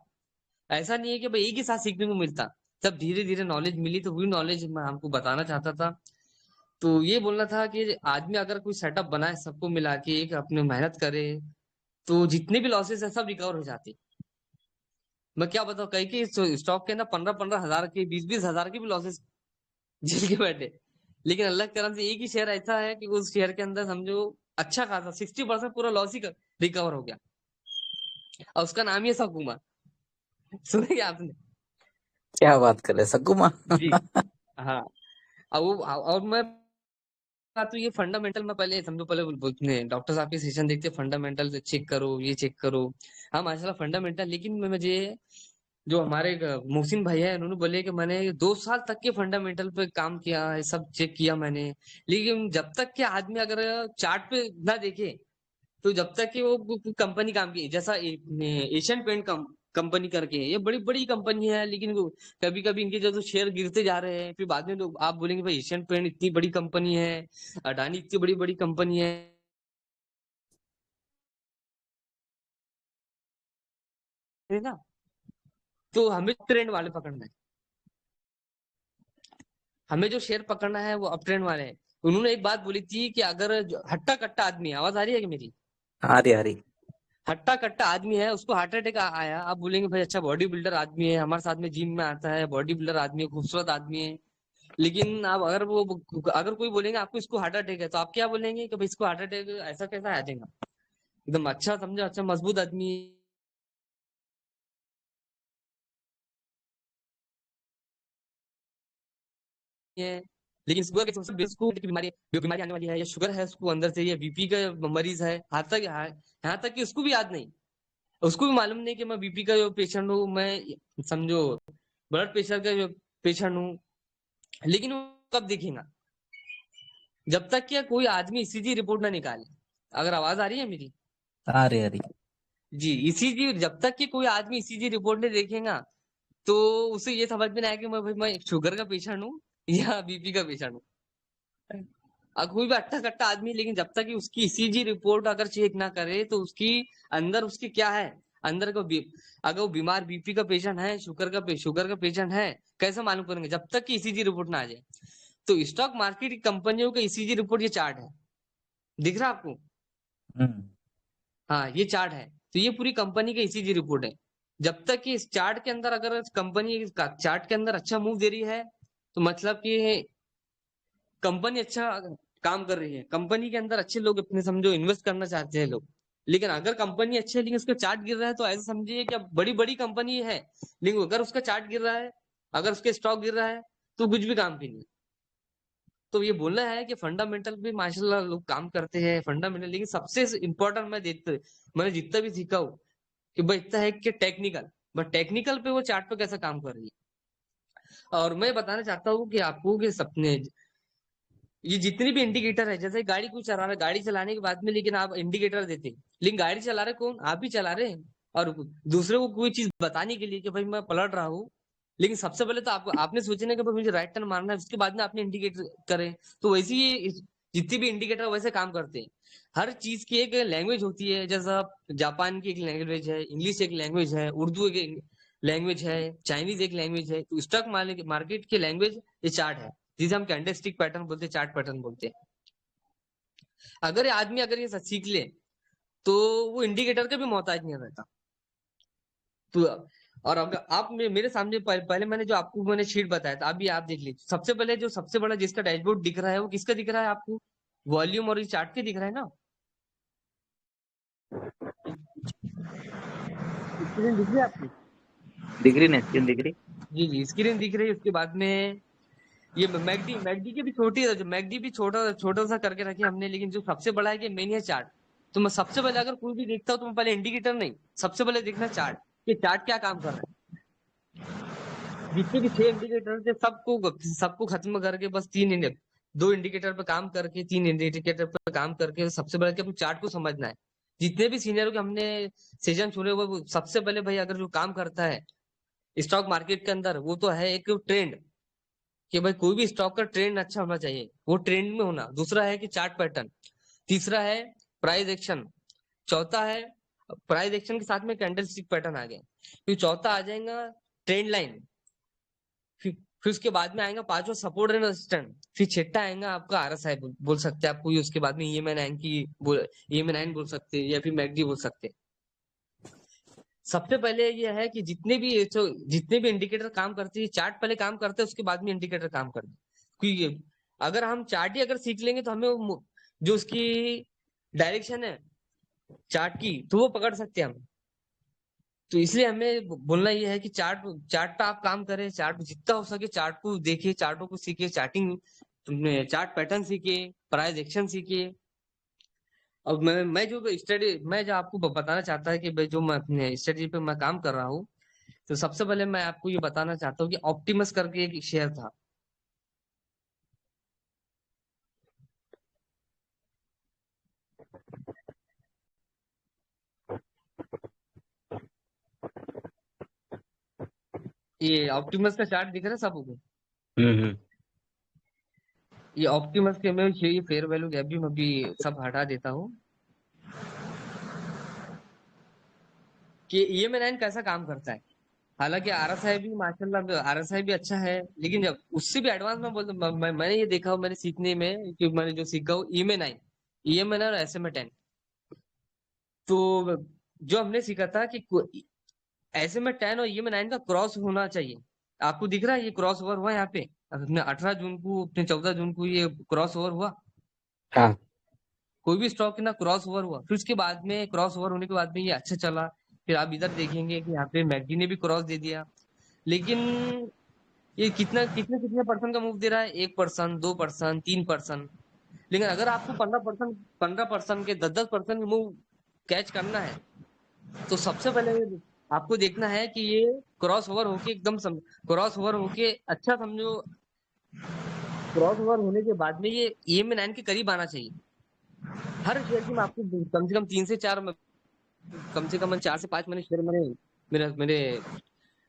ऐसा नहीं है कि भाई एक ही साथ सीखने को मिलता, जब धीरे धीरे नॉलेज मिली तो वही नॉलेज मैं हमको बताना चाहता था। तो ये बोलना था कि आदमी अगर कोई सेटअप बनाए सबको मिला के एक अपने मेहनत करे, तो जितने भी लॉसेस है सब रिकवर हो जाते। मैं क्या बताऊँ, कई के स्टॉक के अंदर 15-15 हजार के 20-20 हजार के भी लॉसेस झेल के बैठे। लेकिन अल्लाह की तरफ से एक ही शेयर ऐसा है कि उस शेयर के अंदर समझो अच्छा खासा 60% पूरा लॉस ही रिकवर हो गया, और उसका नाम ही है सकुमा। सुनेंगे आपने? क्या बात कर रहे हैं, सकुमा? जी हाँ। और मैं तो ये फंडामेंटल में पहले समझो, पहले बोलते डॉक्टर साहब के सेशन देखते फंडामेंटल से चेक करो ये चेक करो। हाँ माशाल्लाह फंडामेंटल, लेकिन मुझे जो हमारे मोहसिन भाई है उन्होंने बोले कि मैंने 2 साल तक के फंडामेंटल पे काम किया है, सब चेक किया मैंने। लेकिन जब तक कि आदमी अगर चार्ट पे ना देखे, तो जब तक कि वो कंपनी काम की, जैसा एशियन पेंट कंपनी करके है, ये बड़ी बड़ी कंपनी है, लेकिन कभी कभी इनके जो शेयर गिरते जा रहे हैं, फिर बाद में लोग आप बोलेंगे भाई एशियन पेंट इतनी बड़ी कंपनी है, अडानी इतनी बड़ी बड़ी कंपनी है ना। तो हमें ट्रेंड वाले पकड़ना है, हमें जो शेयर पकड़ना है वो अप ट्रेंड वाले हैं। उन्होंने एक बात बोली थी कि अगर हट्टा कट्टा आदमी, आवाज आ रही है कि मेरी? आ रही आ रही। हट्टा कट्टा आदमी है उसको हार्ट अटैक आया, आप बोलेंगे भाई अच्छा बॉडी बिल्डर आदमी है, हमारे साथ में जिम में आता है, बॉडी बिल्डर आदमी है, खूबसूरत आदमी है। लेकिन आप अगर कोई बोलेंगे आपको इसको हार्ट अटैक है, तो आप क्या बोलेंगे कि भाई इसको हार्ट अटैक ऐसा कैसा आ जाएगा? एकदम अच्छा समझो, अच्छा मजबूत आदमी है। लेकिन शुगर के उसको की बीमारी बीमारी आने वाली है, या शुगर है उसको अंदर से, या बीपी का मरीज है, यहाँ तक कि उसको भी याद नहीं, उसको भी मालूम नहीं कि मैं बीपी का जो पेशेंट हूँ, मैं समझो ब्लड प्रेशर का जो पेशेंट हूँ। लेकिन वो कब दिखेगा? जब तक क्या कोई आदमी ईसीजी रिपोर्ट ना निकाले। अगर आवाज आ रही है मेरी? आ रही, आ रही। जी, ईसीजी जब तक कि कोई आदमी ईसीजी रिपोर्ट नहीं देखेगा तो उसे ये समझ में नहीं आएगा कि मैं शुगर का पेशेंट हूँ या बीपी का पेशेंट हूँ। कोई भी अट्टा कट्टा आदमी, लेकिन जब तक कि उसकी ईसीजी रिपोर्ट अगर चेक ना करे तो उसकी अंदर उसकी क्या है, अंदर को अगर वो बीमार बीपी का पेशेंट है, शुगर का पेशेंट है, कैसे मालूम करेंगे जब तक कि ईसीजी रिपोर्ट ना आ जाए। तो स्टॉक मार्केट की कंपनियों का ईसीजी रिपोर्ट ये चार्ट है, दिख रहा है आपको? हम्म। हाँ, ये चार्ट है। तो ये पूरी कंपनी का ईसीजी रिपोर्ट है। जब तक कि इस चार्ट के अंदर, अगर कंपनी चार्ट के अंदर अच्छा मूव दे रही है तो मतलब कि कंपनी अच्छा काम कर रही है, कंपनी के अंदर अच्छे लोग अपने समझो इन्वेस्ट करना चाहते हैं लोग। लेकिन अगर कंपनी अच्छी है लेकिन उसका चार्ट गिर रहा है तो ऐसा समझिए कि अब बड़ी बड़ी कंपनी है, लेकिन अगर उसका चार्ट गिर रहा है, अगर उसके स्टॉक गिर रहा है तो कुछ भी काम की नहीं। तो ये बोलना है कि फंडामेंटल भी माशाल्लाह लोग काम करते हैं फंडामेंटल, लेकिन सबसे इंपॉर्टेंट मैंने जितना भी सीखा हूँ कि भाई इतना है कि टेक्निकल, बट टेक्निकल पे वो चार्ट पे कैसा काम कर रही है। और मैं बताना चाहता हूँ कि आपको कि सपने ये जितनी भी इंडिकेटर है, जैसे गाड़ी को चला रहे, गाड़ी चलाने के बाद में लेकिन आप इंडिकेटर देते हैं, लेकिन गाड़ी चला रहे कौन? आप ही चला रहे हैं। और दूसरे को कोई चीज बताने के लिए कि भाई मैं पलट रहा हूँ, लेकिन सबसे पहले तो आपको आपने सोचना कि भाई मुझे राइट टर्न मारना है, उसके बाद में आपने इंडिकेटर करें। तो वैसे ही जितनी भी इंडिकेटर वैसे काम करते हैं। हर चीज की एक लैंग्वेज होती है, जैसा जापान की एक लैंग्वेज है, इंग्लिश एक लैंग्वेज है, उर्दू एक लैंग्वेज है, चाइनीज एक लैंग्वेज है। तो स्टॉक मार्केट की लैंग्वेज ये चार्ट है, जिसे हम कैंडलस्टिक पैटर्न बोलते हैं, चार्ट पैटर्न बोलते हैं। अगर ये आदमी अगर ये सब सीख ले तो वो इंडिकेटर का भी मोहताज नहीं रहता। तो और अगर आप मेरे सामने पहले मैंने जो आपको मैंने शीट बताया था, अभी आप देख लीजिए। सबसे पहले जो सबसे बड़ा जिसका डैशबोर्ड दिख रहा है वो किसका दिख रहा है आपको? वॉल्यूम और चार्ट के दिख रहा है ना? स्क्रीन दिख रही है आपकी? दिख रही ना, स्क्रीन दिख रही। जी जी, स्क्रीन दिख रही है। उसके बाद में ये मैगडी मैगडी की भी छोटी है, जो मैगडी भी छोटा छोटा सा करके रखे हमने, लेकिन जो सबसे बड़ा है कि मेन है चार्ट। तो मैं सबसे पहले अगर कोई भी देखता हूँ तो मैं पहले इंडिकेटर नहीं, सबसे पहले देखना चार्ट, कि चार्ट क्या काम कर रहा है। जितने भी 6 इंडिकेटर थे सबको सबको खत्म करके बस दो इंडिकेटर पे काम करके, 3 इंडिकेटर पे काम करके सबसे पहले अपने चार्ट को समझना है। जितने भी सीनियरों के हमने सेशन सुने हुए, वो सबसे पहले भाई अगर जो काम करता है स्टॉक मार्केट के अंदर वो तो है एक ट्रेंड, कि भाई कोई भी स्टॉक का ट्रेंड अच्छा होना चाहिए, वो ट्रेंड में होना। दूसरा है कि चार्ट पैटर्न। तीसरा है प्राइस एक्शन। चौथा है प्राइस एक्शन के साथ में कैंडल स्टिक पैटर्न आ गए, फिर चौथा आ जाएगा ट्रेंड लाइन। फिर उसके बाद में आएगा पांचवा सपोर्ट एंड रेजिस्टेंस। फिर छठा आएगा आपका आरएसआई बोल सकते हैं आप कोई। उसके बाद में ईएमए 9 की ईएमए 9 बोल सकते हैं, या फिर मैकडी बोल सकते हैं। सबसे पहले ये है कि जितने भी इंडिकेटर काम करते हैं, चार्ट पहले काम करते हैं, उसके बाद में इंडिकेटर काम करते हैं। क्योंकि अगर हम चार्ट ही अगर सीख लेंगे तो हमें जो उसकी डायरेक्शन है चार्ट की तो वो पकड़ सकते हैं हम। तो इसलिए हमें बोलना ये है कि चार्ट चार्ट पे आप काम करें, चार्ट जितना हो सके चार्ट को देखिए, चार्टों को सीखिए, चार्ट पैटर्न सीखिए, प्राइस एक्शन सीखिए। और मैं जो आपको बताना चाहता है कि भाई जो मैं अपने स्ट्रेटेजी पे मैं काम कर रहा हूँ, तो सबसे पहले मैं आपको ये बताना चाहता हूँ कि ऑप्टिमस करके एक शेयर था। ये ऑप्टिमस का चार्ट दिख रहा है सबको? हम्म। ये ऑप्टिमस के में ये फेयर वैल्यू गैप भी मैं भी सब हटा देता हूँ कि ईएमए 9 कैसा काम करता है। हालांकि आरएसआई भी माशाल्लाह आरएसआई भी अच्छा है, लेकिन जब उससे भी एडवांस में बोलता मैंने ये देखा हूँ मैंने सीखने में कि मैंने जो सीखा हूँ ईएमए 9 और एसएमए 10। तो जो हमने सीखा था कि एसएमए 10 और ईएमए 9 का क्रॉस होना चाहिए। आपको दिख रहा है ये क्रॉस ओवर हुआ यहाँ पे अपने 18 जून को, अपने 14 जून को ये क्रॉस ओवर हुआ। हाँ। कोई भी स्टॉक ना क्रॉस ओवर हुआ, फिर उसके बाद में क्रॉस ओवर होने के बाद में ये अच्छा चला। फिर आप इधर देखेंगे कि यहाँ पे मैकडी ने भी क्रॉस दे दिया, लेकिन ये कितने कितने परसेंट का मूव दे रहा है? 1%, 2%, 3%। लेकिन अगर आपको 15% के 10% मूव कैच करना है तो सबसे पहले आपको देखना है कि ये क्रॉस ओवर होके क्रॉस ओवर होके अच्छा समझो, क्रॉस ओवर होने के बाद में ये ईएमए 9 के करीब आना चाहिए। हर शेयर की मैं आपको कम से कम 3 से 4 कम से कम 4 से 5 मैंने शेयर मेरे मेरे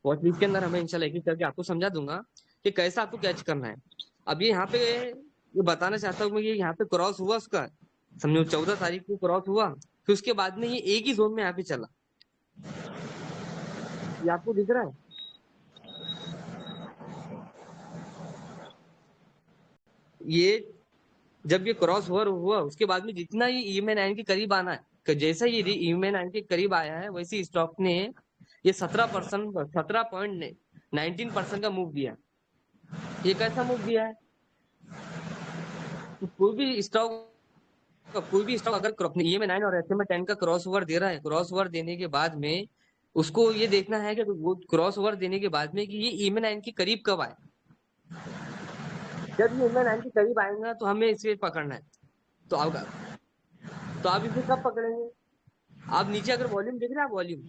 वॉच लिस्ट के अंदर हमें इंशाल्लाह एक-एक करके आपको समझा दूंगा कि कैसा आपको कैच करना है। अब ये यहाँ पे ये बताना चाहता हूँ मैं, ये यहाँ पे क्रॉस हुआ उसका, समझो 14 तारीख को क्रॉस हुआ, फिर उसके बाद में ये एक ही जोन में यहाँ पे चला। ये आपको दिख रहा है? ये जब ये क्रॉस हुआ उसके बाद में जितना ये ईएमए 9 के करीब आना है, जैसा ये ईएमए 9 के करीब आया है, वैसे स्टॉक ने ये 17% का मूव दिया। ये कैसा मूव दिया है? तो कोई भी स्टॉक अगर ईएमए 9 और एसएमए 10 का क्रॉस ओवर दे रहा है, क्रॉस ओवर देने के बाद में उसको ये देखना है कि वो क्रॉस ओवर देने के बाद में कि ये ईएमए 9 के करीब कब आए। जब ये ईएमए 9 के करीब आएगा तो हमें इसे पकड़ना है। तो आप इसे कब पकड़ेंगे? आप नीचे अगर वॉल्यूम देख रहे हैं, आप वॉल्यूम,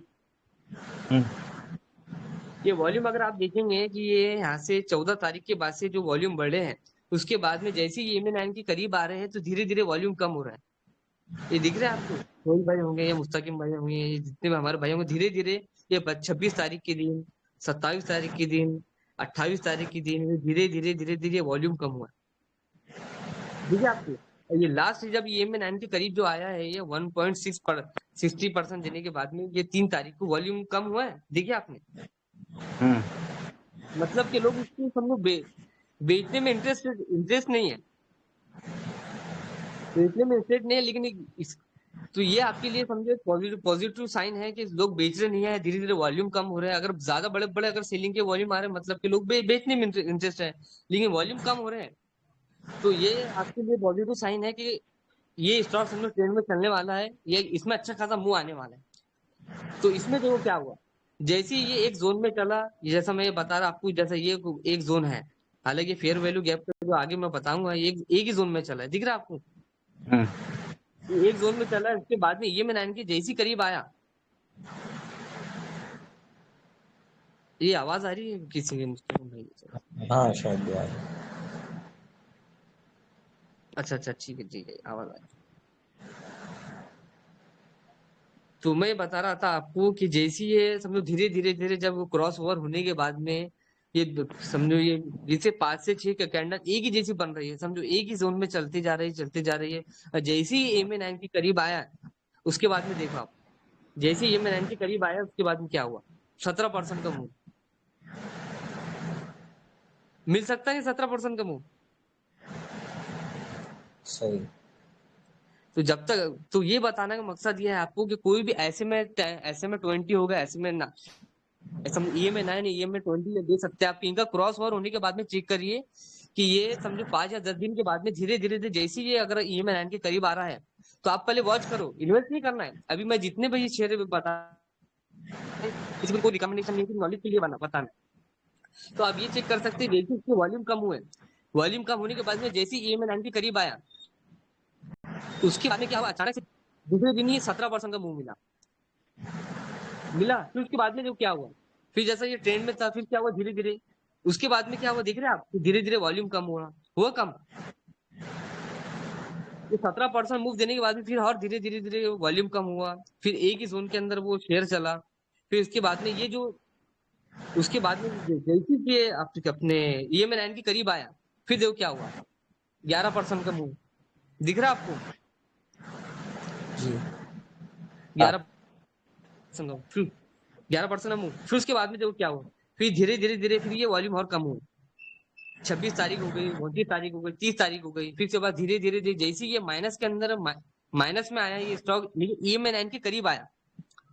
ये वॉल्यूम अगर आप देखेंगे कि ये यहाँ से 14 तारीख के बाद से जो वॉल्यूम बढ़े हैं, उसके बाद में जैसे ही ईएमए 9 के करीब आ रहे हैं तो धीरे धीरे वॉल्यूम कम हो रहा है। ये दिख रहा है आपको? कोई भाई होंगे या मुस्तकिम भाई होंगे, ये जितने भी हमारे भाई होंगे, धीरे धीरे ये 26 तारीख के दिन, 27 तारीख के दिन, 28 तारीख के दिन, धीरे धीरे वॉल्यूम कम हुआ। ठीक है आपको? ये लास्ट जब ईएमए 9 के करीब जो आया है, ये 1.60% देने के बाद में ये 3 तारीख को वॉल्यूम कम हुआ है। देखिए आपने, मतलब कि लोग इसको समझो बेचने में इंटरेस्ट नहीं है, बेचने में इंटरेस्ट नहीं है, लेकिन तो ये आपके लिए समझो पॉजिटिव साइन है कि लोग बेच रहे नहीं है, धीरे धीरे वॉल्यूम कम हो रहा है। अगर ज्यादा बड़े बड़े अगर सेलिंग के वॉल्यूम आ रहे हैं, मतलब कि लोग बेचने में इंटरेस्ट है, लेकिन वॉल्यूम कम हो रहे हैं, तो ये आपके लिए पॉजिटिव साइन है कि ये स्टॉक समझो ट्रेंड में चलने वाला है, ये इसमें अच्छा खासा मुंह आने वाला है। तो इसमें देखो क्या हुआ, जैसे ही ये एक जोन में चला, जैसा मैं बता रहा आपको, जैसा ये एक जोन है, हालांकि फेयर वैल्यू गैप का जो आगे मैं बताऊंगा, एक ही जोन में चला है, दिख रहा है आपको? एक जोन में चला है, उसके बाद में ईएमए 9 के जैसी करीब आया, ये आवाज आ रही है किसी की? मुस्तकिम भाई? हाँ शायद यार। अच्छा ठीक है, आवाज आ रही। तो मैं बता रहा था आपको कि जैसी ये समझो धीरे जब वो क्रॉस ओवर होने के बाद में ये समझो ये जैसे 5 से 6 कैंडल एक ही जैसी बन रही है, समझो एक ही जोन में चलती जा रही है। और जैसे ही ईएमए 9 के करीब आया, उसके बाद में देखो आप, जैसे ही ईएमए 9 के करीब आया, उसके बाद में क्या हुआ? 17% का मूव मिल सकता है, 17% का मूव। सही। तो जब तक, तो ये बताने का मकसद ये है आपको कि कोई भी ऐसे में 20 होगा, ऐसे में ना, ऐसा ईएमए 9 ईएमए 20 दे सकते हैं आप। इनका क्रॉस ओवर होने के बाद में चेक करिए कि ये समझो 5 या 10 दिन के बाद में धीरे धीरे जैसे ये अगर ईएमए 9 के करीब आ रहा है, तो आप पहले वॉच करो, इन्वेस्ट नहीं करना है। अभी मैं जितने भी शेयर बता, इसमें कोई रिकमेंडेशन नहीं है, नॉलेज के लिए बताना। तो आप ये चेक कर सकते हैं, जैसे इसके वॉल्यूम कम हुए, वॉल्यूम कम होने के बाद में जैसे ईएमए 9 के करीब आया, उसके बाद में क्या हुआ? अचानक से दूसरे दिन ही 17% का मूव मिला। फिर उसके बाद में जो क्या हुआ, फिर जैसा ये ट्रेंड में था, फिर क्या हुआ धीरे धीरे, उसके बाद में क्या हुआ दिख रहा है आप? धीरे धीरे वॉल्यूम कम हुआ कम। ये 17% मूव देने के बाद में फिर और धीरे धीरे वॉल्यूम कम हुआ, फिर एक ही जोन के अंदर वो शेयर चला। फिर उसके बाद में ये जो, उसके बाद में जैसे ये अपने ईएमए 9 के करीब आया, फिर देखो क्या हुआ, 11% का मूव दिख रहा है आपको? जी 11%, फिर 11% का मूव। फिर उसके बाद में देखो क्या हुआ, फिर धीरे फिर ये वॉल्यूम और कम हुआ। 26 तारीख हो गई, 29 तारीख हो गई, 30 तारीख हो गई, फिर उसके बाद धीरे जैसे ये माइनस के अंदर माइनस में आया ये स्टॉक, लेकिन ईएमए 9 के करीब आया,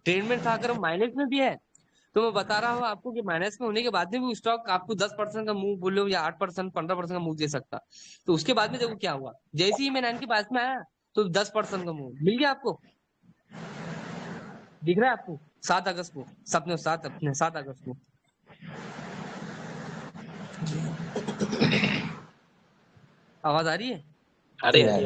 ट्रेंड में था। अगर माइनस में भी है तो मैं बता रहा हूँ आपको कि माइनस में होने के बाद में भी स्टॉक आपको 10% का मूव बोलो या 8%, 15% का मूव दे सकता। तो उसके बाद में देखो क्या हुआ, जैसे ही मैं 9 के पास में आया तो 10% का मूव मिल गया आपको, दिख रहा है आपको? 7 अगस्त को, 7 अगस्त को। आवाज आ रही है? अरे यार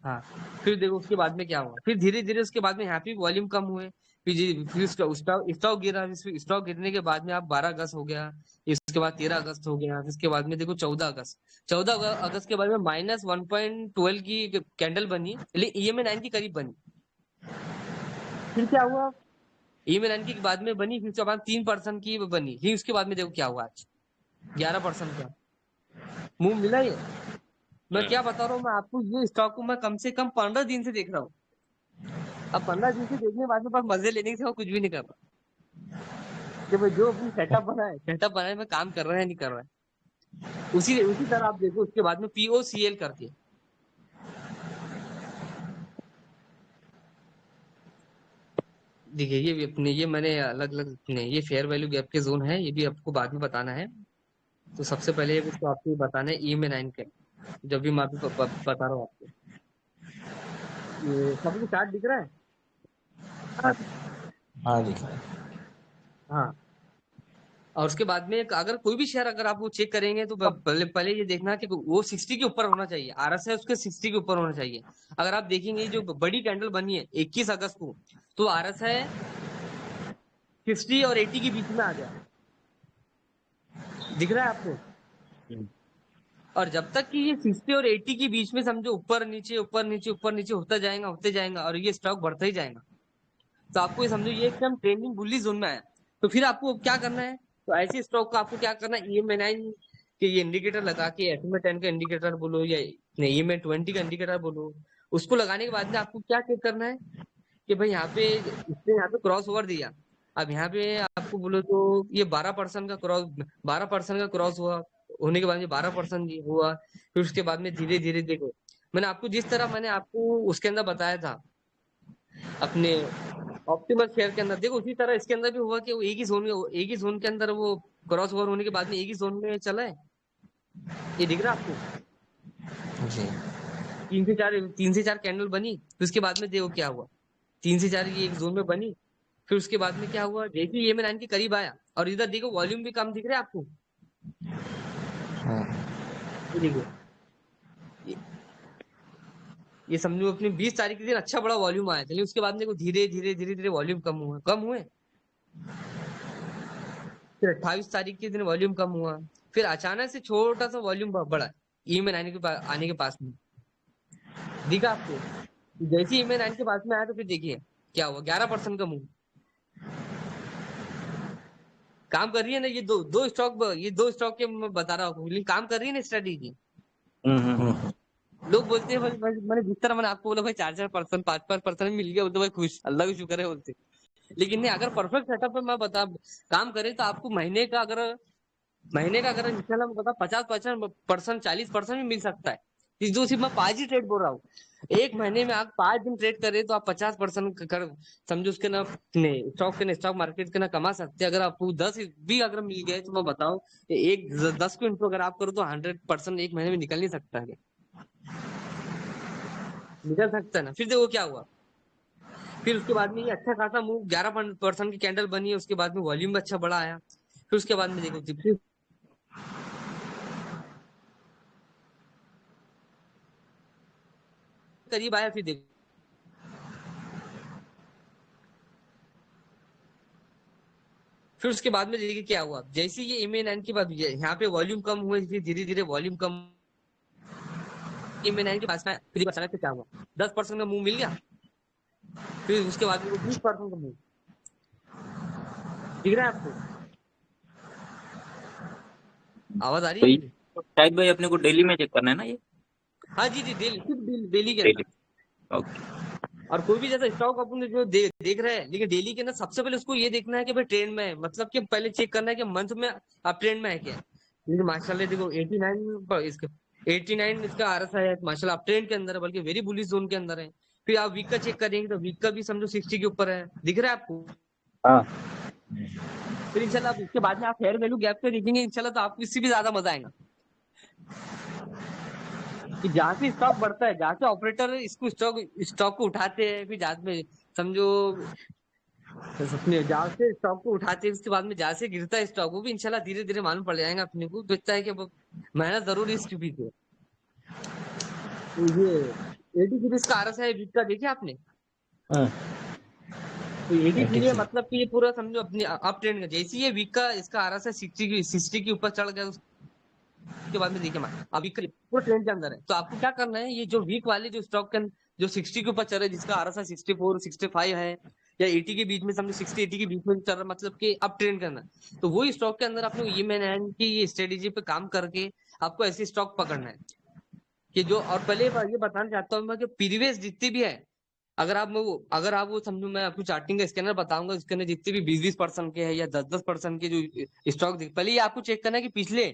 हाँ। फिर देखो उसके बाद में क्या हुआ, फिर धीरे उसके बाद में यहाँ पे वॉल्यूम कम हुए, फिर स्टॉक गिरा, स्टॉक गिरने के बाद में आप 12 अगस्त हो गया, इसके बाद 13 अगस्त हो गया, इसके बाद में देखो 14 अगस्त के बाद में -1.12 की कैंडल बनी, लेकिन EMA9 की करीब बनी। फिर क्या हुआ, EMA9 के बाद में बनी, फिर उसके बाद 3% की बनी, फिर उसके बाद में देखो क्या हुआ, आज 11% का मुंह मिला ये। मैं क्या बता रहा हूँ, मैं आपको ये स्टॉक को मैं कम से कम 15 दिन से देख रहा हूँ। अब 15 दिन से देखने के बाद में बस मजे लेने के सिवा कुछ भी नहीं कर रहा कि भाई जो अपनी सेटअप बना है, मैं काम कर रहा है नहीं कर रहा है। उसी तरह आप देखो उसके बाद में POCL करके, देखिए ये भी अपने, ये मैंने अलग अलग अपने ये फेयर वैल्यू गैप के जोन है, ये भी आपको बाद में बताना है। तो सबसे पहले इसको आपको बताना है EMA9 के, जब भी मैं आपको बता रहा हूँ आपको। ये सबको चार्ट दिख रहा है? हाँ दिख रहा है। हाँ। और उसके बाद में अगर कोई भी शेयर अगर आप वो चेक करेंगे तो पहले पहले ये देखना कि वो 60 के ऊपर होना चाहिए, RSI उसके 60 के ऊपर होना चाहिए। अगर आप देखेंगे जो बड़ी कैंडल बनी है 21 अगस्त को, तो RSI 60 और 80 के बीच में आ गया, दिख रहा है आपको? और जब तक कि ये 60 और 80 के बीच में समझो ऊपर नीचे ऊपर नीचे ऊपर नीचे होते जाएगा और ये स्टॉक बढ़ता ही जाएगा, तो आपको ये समझो ये एकदम ट्रेंडिंग बुलिश जोन में आया। तो फिर आपको क्या करना है, तो ऐसे स्टॉक को आपको क्या करना है, EMA9 के ये इंडिकेटर लगा के, SMA10 का इंडिकेटर बोलो या EMA20 का इंडिकेटर बोलो, उसको लगाने के बाद में आपको क्या चेक करना है कि भाई यहाँ पे इसने यहाँ पे क्रॉस ओवर दिया। अब यहाँ पे आपको बोलो तो ये 12% का क्रॉस हुआ, होने के बाद में 12% हुआ। फिर उसके बाद में धीरे धीरे देखो, मैंने आपको जिस तरह मैंने आपको उसके अंदर बताया था अपने ऑप्टिमल शेयर के अंदर, देखो उसी तरह इसके अंदर भी हुआ कि वो एक ही जोन के अंदर वो क्रॉस ओवर होने के बाद में एक ही जोन में चला है। ये दिख रहा है आपको? जी। 3 से 4 कैंडल बनी, फिर उसके बाद में देखो क्या हुआ, 3 से 4 ये एक जोन में बनी, फिर उसके बाद में क्या हुआ, देखिए EMA9 के करीब आया, और इधर देखो वॉल्यूम भी कम दिख रहा है आपको। ये देखो, ये, ये समझो अपनी 20 तारीख के दिन अच्छा बड़ा वॉल्यूम आया, चलिए उसके बाद देखो धीरे धीरे वॉल्यूम कम हुए। फिर 28 तारीख के दिन वॉल्यूम कम हुआ, फिर अचानक से छोटा सा वॉल्यूम बढ़ा EMA9 के पास आने के पास में, दिखा आपको? जैसे EMA9 के पास में आया तो फिर देखिए क्या हुआ, 11% का मूव काम कर रही है ना। ये दो स्टॉक के मैं बता रहा हूँ, काम कर रही है ना स्ट्रेटेजी। लोग बोलते हैं भाई, मैंने जिस तरह मैंने आपको बोला भाई 4% 5% मिल गया, बोलते भाई खुश, अल्लाह का शुक्र है बोलते। लेकिन नहीं, अगर परफेक्ट सेटअप पे मैं बता काम करे तो आपको महीने का अगर इंशाल्लाह मैं बता 50% 40% भी मिल सकता है। इस दो सिर्फ मैं 5 ही ट्रेड बोल रहा हूँ, एक महीने में आप 5 दिन ट्रेड करे तो आप 50% कर समझो उसके ना स्टॉक मार्केट के ना कमा सकते हैं। अगर आपको 10 भी अगर मिल गए तो मैं बताऊं, एक 10 को इंटू अगर आप करो तो 100% एक महीने में निकल नहीं सकता है, निकल सकता है ना। फिर देखो क्या हुआ, फिर उसके बाद में ये अच्छा खासा मूव 11% की कैंडल बनी है, उसके बाद में वॉल्यूम भी अच्छा बड़ा आया। फिर उसके बाद में देखो फिर करीब आया, फिर देखो फिर उसके बाद में देखिए क्या हुआ, जैसे ये EMA9 के बाद यहाँ पे वॉल्यूम कम हुए, फिर धीरे धीरे वॉल्यूम कम, EMA9 के पास में फिर अचानक से क्या हुआ, 10% का मूव मिल गया, फिर उसके बाद में 20% का मूव दिख रहा है आपको? आवाज आ रही तो है ये मेरी? शायद भाई अपने को डेली में चेक करना है ना ये? हाँ जी, सिर्फ डेली के डेली। अंदर। ओके। और कोई भी जैसा स्टॉक अपन जो देख रहे हैं, लेकिन डेली के अंदर सबसे पहले उसको ये देखना है कि भाई ट्रेंड में है, मतलब कि पहले चेक करना है कि मंथ में आप ट्रेंड में है क्या। लेकिन माशाल्लाह देखो 89 इसका RSI है, माशाल्लाह आप ट्रेंड के अंदर है, बल्कि वेरी बुलिश जोन के अंदर है। फिर आप वीक का चेक करेंगे तो वीक का भी समझो 60 के ऊपर है, दिख रहा है आपको? हाँ। फिर इंशाल्लाह आप इसके बाद में आप फेयर वैल्यू गैप पे देखेंगे इंशाल्लाह, तो आपको इससे भी ज्यादा मजा आएगा कि जहाँ से स्टॉक बढ़ता है, जहाँ से ऑपरेटर इसको स्टॉक को उठाते हैं, फिर जहाँ में समझो अपने जहाँ से स्टॉक को उठाते हैं, उसके बाद में जहाँ से गिरता है स्टॉक, वो भी इंशाल्लाह धीरे धीरे मालूम पड़ जाएगा अपने को, दिखता है कि मेहनत जरूर इसके पीछे। तो ये 80 सीरीज का RSI वीक का देखिए आपने? हाँ। तो एटी थ्री है 83। मतलब कि ये पूरा समझो अपनी अप ट्रेंड का, जैसे ये वीक का इसका आरएसआई 60 के ऊपर चढ़ गया उसके बाद में देखिए अभी पूरा ट्रेंड के अंदर है, तो आपको क्या करना है, ये जो वीक वाले जो स्टॉक के जो 60 के ऊपर चल रहे हैं, जिसका आरएसआई 64 65 है या 80 के बीच में, समझो 60 80 के बीच में चल रहा है, मतलब कि अप ट्रेंड करना, तो वही स्टॉक के अंदर आपने ये मैंने की ये स्ट्रेटेजी पे काम करके आपको ऐसे स्टॉक पकड़ना है कि जो, और पहले ये बताना चाहता हूँ मैं कि प्रीवियस जितनी भी है, अगर आप वो समझो, मैं आपको चार्टिंग का स्कैनर बताऊंगा, इसके अंदर जितने भी 20-20% के हैं या 10-10% के जो स्टॉक, पहले ये आपको चेक करना है कि पिछले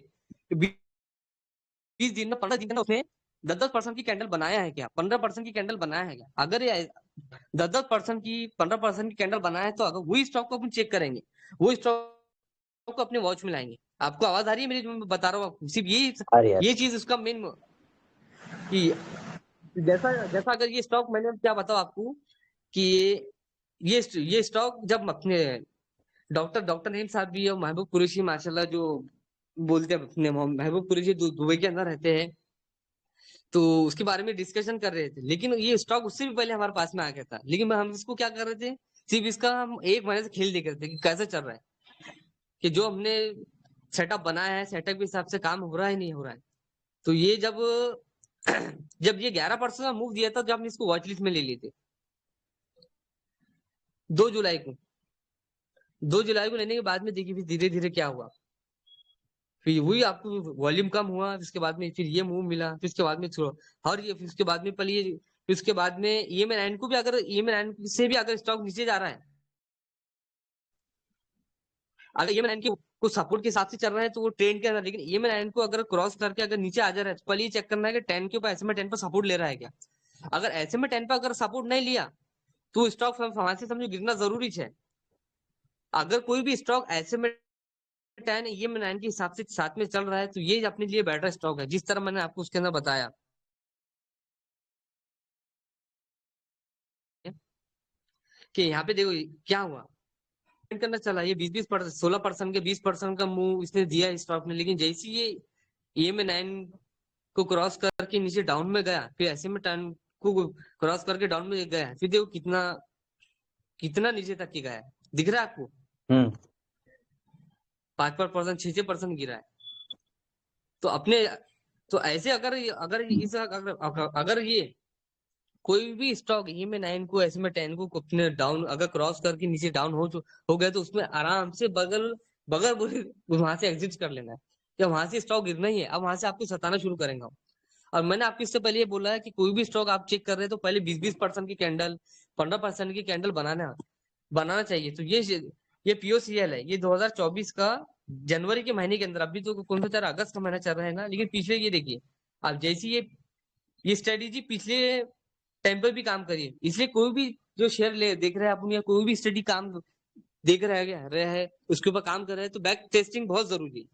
20 दिन में 15 दिन में उसने 10-10% की कैंडल बनाया है क्या, 15% की कैंडल बनाया है क्या, अगर ये 10-10% की 15% की कैंडल बनाया है, तो अगर वही स्टॉक को अपन चेक करेंगे, वो स्टॉक को अपने वॉच में लाएंगे। आपको आवाज आ रही है मेरी जो मैं बता रहा हूँ, सिर्फ आ रही है। ये चीज उसका मेन कि जैसा जैसा अगर ये स्टॉक, मैंने क्या बताऊं आपको कि ये स्टॉक जब अपने डॉक्टर डॉक्टर नईम साहब भी और महबूब कुरैशी माशाल्लाह जो बोलते हैं, अपने महबूब कुरैशी दुबई के अंदर रहते हैं, तो उसके बारे में डिस्कशन कर रहे थे, लेकिन ये स्टॉक उससे भी पहले हमारे पास में आ गया था, लेकिन हम इसको क्या कर रहे थे, सिर्फ इसका हम एक महीने से खेल देख रहे थे कि कैसे चल रहा है, कि जो हमने सेटअप बनाया है, सेटअप के हिसाब से काम हो रहा है नहीं हो रहा है। तो ये जब जब ये 11% का मूव दिया था, जब हमने इसको वॉच लिस्ट में ले लिए थे 2 जुलाई को, 2 जुलाई को लेने के बाद में देखिए फिर धीरे धीरे क्या हुआ, फिर वही आपको वॉल्यूम कम हुआ, फिर उसके बाद में फिर ये मूव मिला, फिर उसके बाद में और ये, फिर उसके बाद में पहले ये, फिर उसके बाद में ईएमए 9 को भी, अगर ईएमए 9 से भी अगर स्टॉक नीचे जा रहा है, अगर ईएमए 9 के कुछ सपोर्ट के हिसाब से चल रहा है तो वो ट्रेंड के अंदर, लेकिन ईएमए 9 को अगर क्रॉस करके अगर नीचे आ जा रहा है, तो पहले ये चेक करना है कि 10 के ऊपर एसएमए 10 पर सपोर्ट ले रहा है क्या, अगर एसएमए 10 पर अगर सपोर्ट नहीं लिया तो स्टॉक वहां से समझो गिरना जरूरी है। अगर कोई भी स्टॉक एसएमए 10 ईएमए 9 के हिसाब से साथ में चल रहा है, तो ये अपने लिए बेटर स्टॉक है, जिस तरह मैंने आपको उसके अंदर बताया कि यहाँ पे देखो क्या हुआ, करना चला ये 20-20%, 16% के 20% का मूव इसने दिया स्टॉक ने, लेकिन जैसे ये ईएमए 9 को क्रॉस करके नीचे डाउन में गया, फिर ऐसे में टर्न को क्रॉस करके डाउन में गया, फिर देखो कितना कितना नीचे तक की गया है, दिख रहा है आपको, 5% 6% गिरा है। तो अपने, तो ऐसे अगर अगर इस अगर ये कोई भी स्टॉक ईएमए 9 को एसएमए 10 को अपने डाउन अगर क्रॉस करके नीचे डाउन हो गया, तो उसमें आराम से बगल बगल वहां से एग्जिट कर लेना है, या वहां से स्टॉक गिरना ही है, अब वहां से आपको सताना शुरू करेंगे। और मैंने आपको इससे पहले ये बोला है कि कोई भी स्टॉक आप चेक कर रहे हैं तो पहले 20-20% की कैंडल, 15% की कैंडल बनाना चाहिए। तो ये पीओसीएल है, ये 2024 का जनवरी के महीने के अंदर, अभी तो कौन सा चल रहा है, अगस्त का महीना चल रहा है ना, लेकिन पिछले ये देखिए, अब जैसी ये स्ट्रेटेजी पिछले टाइम पर भी काम करिए, इसलिए कोई भी जो शेयर ले देख रहे हैं अपन, या कोई भी स्टडी काम देख रहे हैं उसके ऊपर काम कर रहे हैं, तो बैक टेस्टिंग बहुत जरूरी है।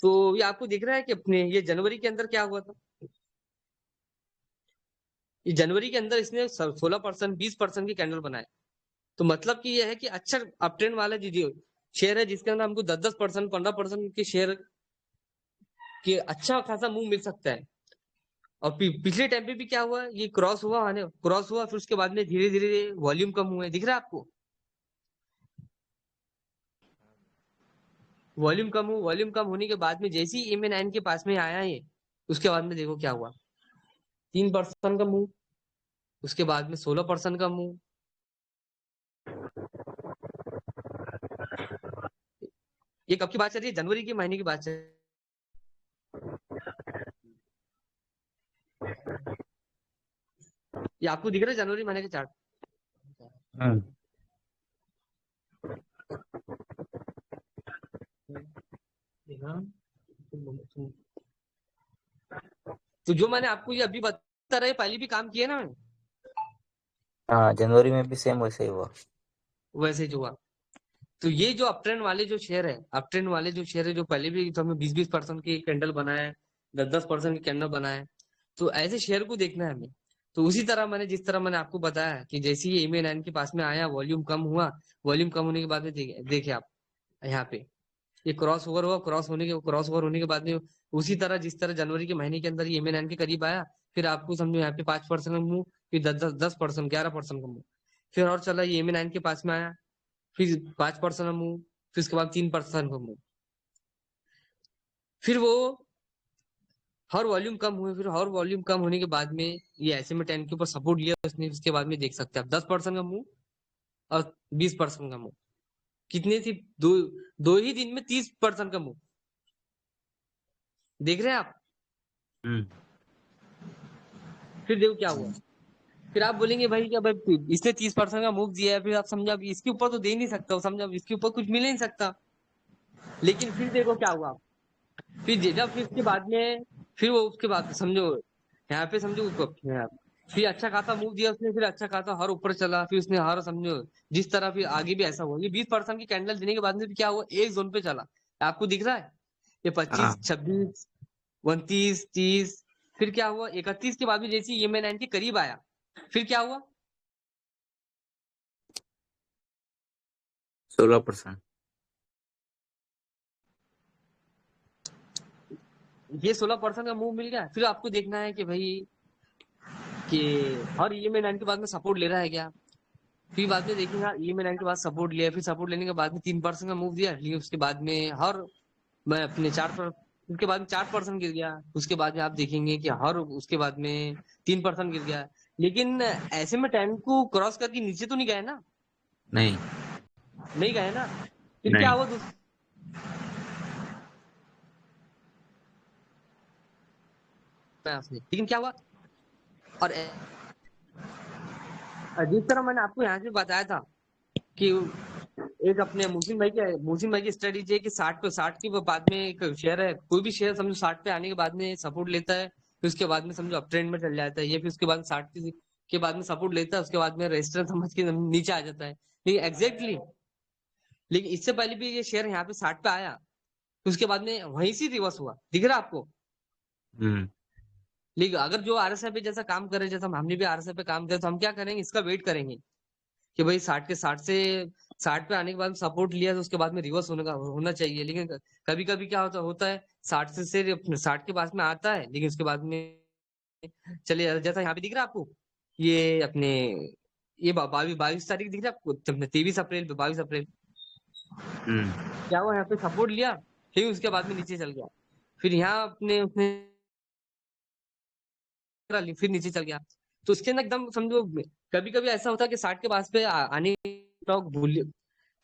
तो ये आपको दिख रहा है कि अपने ये जनवरी के अंदर क्या हुआ था, ये जनवरी के अंदर इसने 16% 20% की कैंडल बनाए, तो मतलब कि ये है कि अच्छा अप ट्रेंड वाला जो शेयर है, जिसके अंदर हमको 10-10% 15% के शेयर के अच्छा खासा मूव मिल सकता है। और पिछले टाइम पे भी क्या हुआ, ये क्रॉस हुआ, फिर उसके बाद में धीरे धीरे वॉल्यूम कम हुए, दिख रहा है आपको, वॉल्यूम कम होने के बाद में जैसे ही ईएमए 9 के पास में आया ये, उसके बाद में देखो क्या हुआ, 3% का मूव, उसके बाद में 16% का मूव, ये कब की बात चल रही है, जनवरी के महीने की बात चल रही है, ये आपको दिख रहा है जनवरी महीने के चार्ट, तो जो मैंने आपको ये अभी बता रहा है, पहले भी काम किया ना मैंने, हाँ, जनवरी में भी सेम वैसे ही हुआ। वैसे जो हुआ। तो ये जो अप ट्रेंड वाले जो शेयर है, अप ट्रेंड वाले जो शेयर है, जो पहले भी तो हमें 20-20% की कैंडल बनाए, 10-10% की कैंडल बनाए, तो ऐसे शेयर को देखना है हमें। तो उसी तरह मैंने जिस तरह मैंने आपको बताया कि जैसे ही ईएमए 9 के पास में आया, वॉल्यूम कम हुआ, वॉल्यूम कम होने के बाद में देखे आप यहाँ पे ये क्रॉस ओवर हुआ, क्रॉस ओवर होने के बाद में उसी तरह जिस तरह जनवरी के महीने के अंदर ईएमए 9 के करीब आया, फिर आपको समझो यहाँ पे 5% का मूव, फिर 10% 11% का मूव, फिर और चला EMA 9 के पास में आया, फिर 5% का मूव, फिर उसके बाद 3% का मूव, फिर वो हर वॉल्यूम कम हुए, फिर हर वॉल्यूम कम होने के बाद में ये SMA 10 के ऊपर सपोर्ट लिया उसने। उसके बाद में देख सकते हैं आप 10% का मूव और 20% का मूव, कितने थी, दो ही दिन में 30% का मूव, देख रहे हैं आप। हम्म फिर देखो क्या हुआ, फिर आप बोलेंगे भाई क्या भाई इसने 30% का मूव दिया है, फिर आप समझो अब इसके ऊपर तो दे नहीं सकता, समझो अब इसके ऊपर कुछ मिल नहीं सकता। लेकिन फिर देखो क्या हुआ, जब फिर उसके बाद में, फिर वो उसके बाद समझो यहाँ पे समझो फिर अच्छा खासा मूव दिया उसने, फिर अच्छा खासा हर ऊपर चला, फिर उसने हर समझो जिस तरह, फिर आगे भी ऐसा हुआ। ये 20% की कैंडल देने के बाद में भी क्या हुआ, एक जोन पे चला, आपको दिख रहा है ये 25, हाँ 26, 29, 30, फिर क्या हुआ 31 के बाद में जैसे EMA 9 के करीब आया, फिर क्या हुआ 16%। ये 16% का मूव मिल गया। फिर आपको देखना है कि भाई कि हर EMA 9 के बाद में सपोर्ट ले रहा है क्या। फिर बाद में देखेंगे EMA 9 के बाद सपोर्ट लिया, फिर सपोर्ट लेने के बाद में 3% का मूव दिया, लेकिन उसके बाद में मैं अपने 4%, उसके बाद में 4% गिर गया। उसके बाद में आप देखेंगे कि हर उसके बाद में 3% गिर गया, लेकिन ऐसे में 10 को क्रॉस करके नीचे तो नहीं गए ना, नहीं नहीं गए ना। फिर क्या नहीं। हुआ लेकिन क्या हुआ, और जिस तरह मैंने आपको यहाँ से बताया था कि एक अपने मुहसिन भाई की स्ट्रेटेजी है कि 60 के बाद में एक शेयर है, कोई भी शेयर समझो 60 पे आने के बाद में सपोर्ट लेता है, फिर उसके बाद में समझो अप ट्रेंड में चल जाता है, ये फिर उसके बाद 60 के बाद में सपोर्ट लेता है, उसके बाद में रेजिस्टेंस समझ के नीचे आ जाता है। लेकिन लेकिन इससे पहले भी ये शेयर यहाँ पे 60 पे आया, फिर उसके बाद में वहीं से रिवर्स हुआ, दिख रहा है आपको। हम्म लेकिन अगर जो RSI पे जैसा काम करे, जैसा हमने भी RSI पे काम करे, तो हम क्या करेंगे, इसका वेट करेंगे कि भाई 60 से 60 पे आने के बाद सपोर्ट लिया तो उसके बाद में रिवर्स होना चाहिए। लेकिन कभी कभी क्या होता है 60 से 60 के पास में आता है, लेकिन उसके बाद में चलिए जैसा यहाँ पे दिख रहा है आपको, ये अपने ये 22 तारीख दिख रहा है आपको, 23 अप्रैल पे, 22 अप्रैल, हम्म क्या हुआ यहाँ पे सपोर्ट लिया, फिर उसके बाद में नीचे चल गया, फिर यहाँ अपने उसने फिर नीचे चल गया। तो उसके अंदर एकदम समझो कभी कभी ऐसा होता है कि 60 के पास पे आने स्टॉक भूल,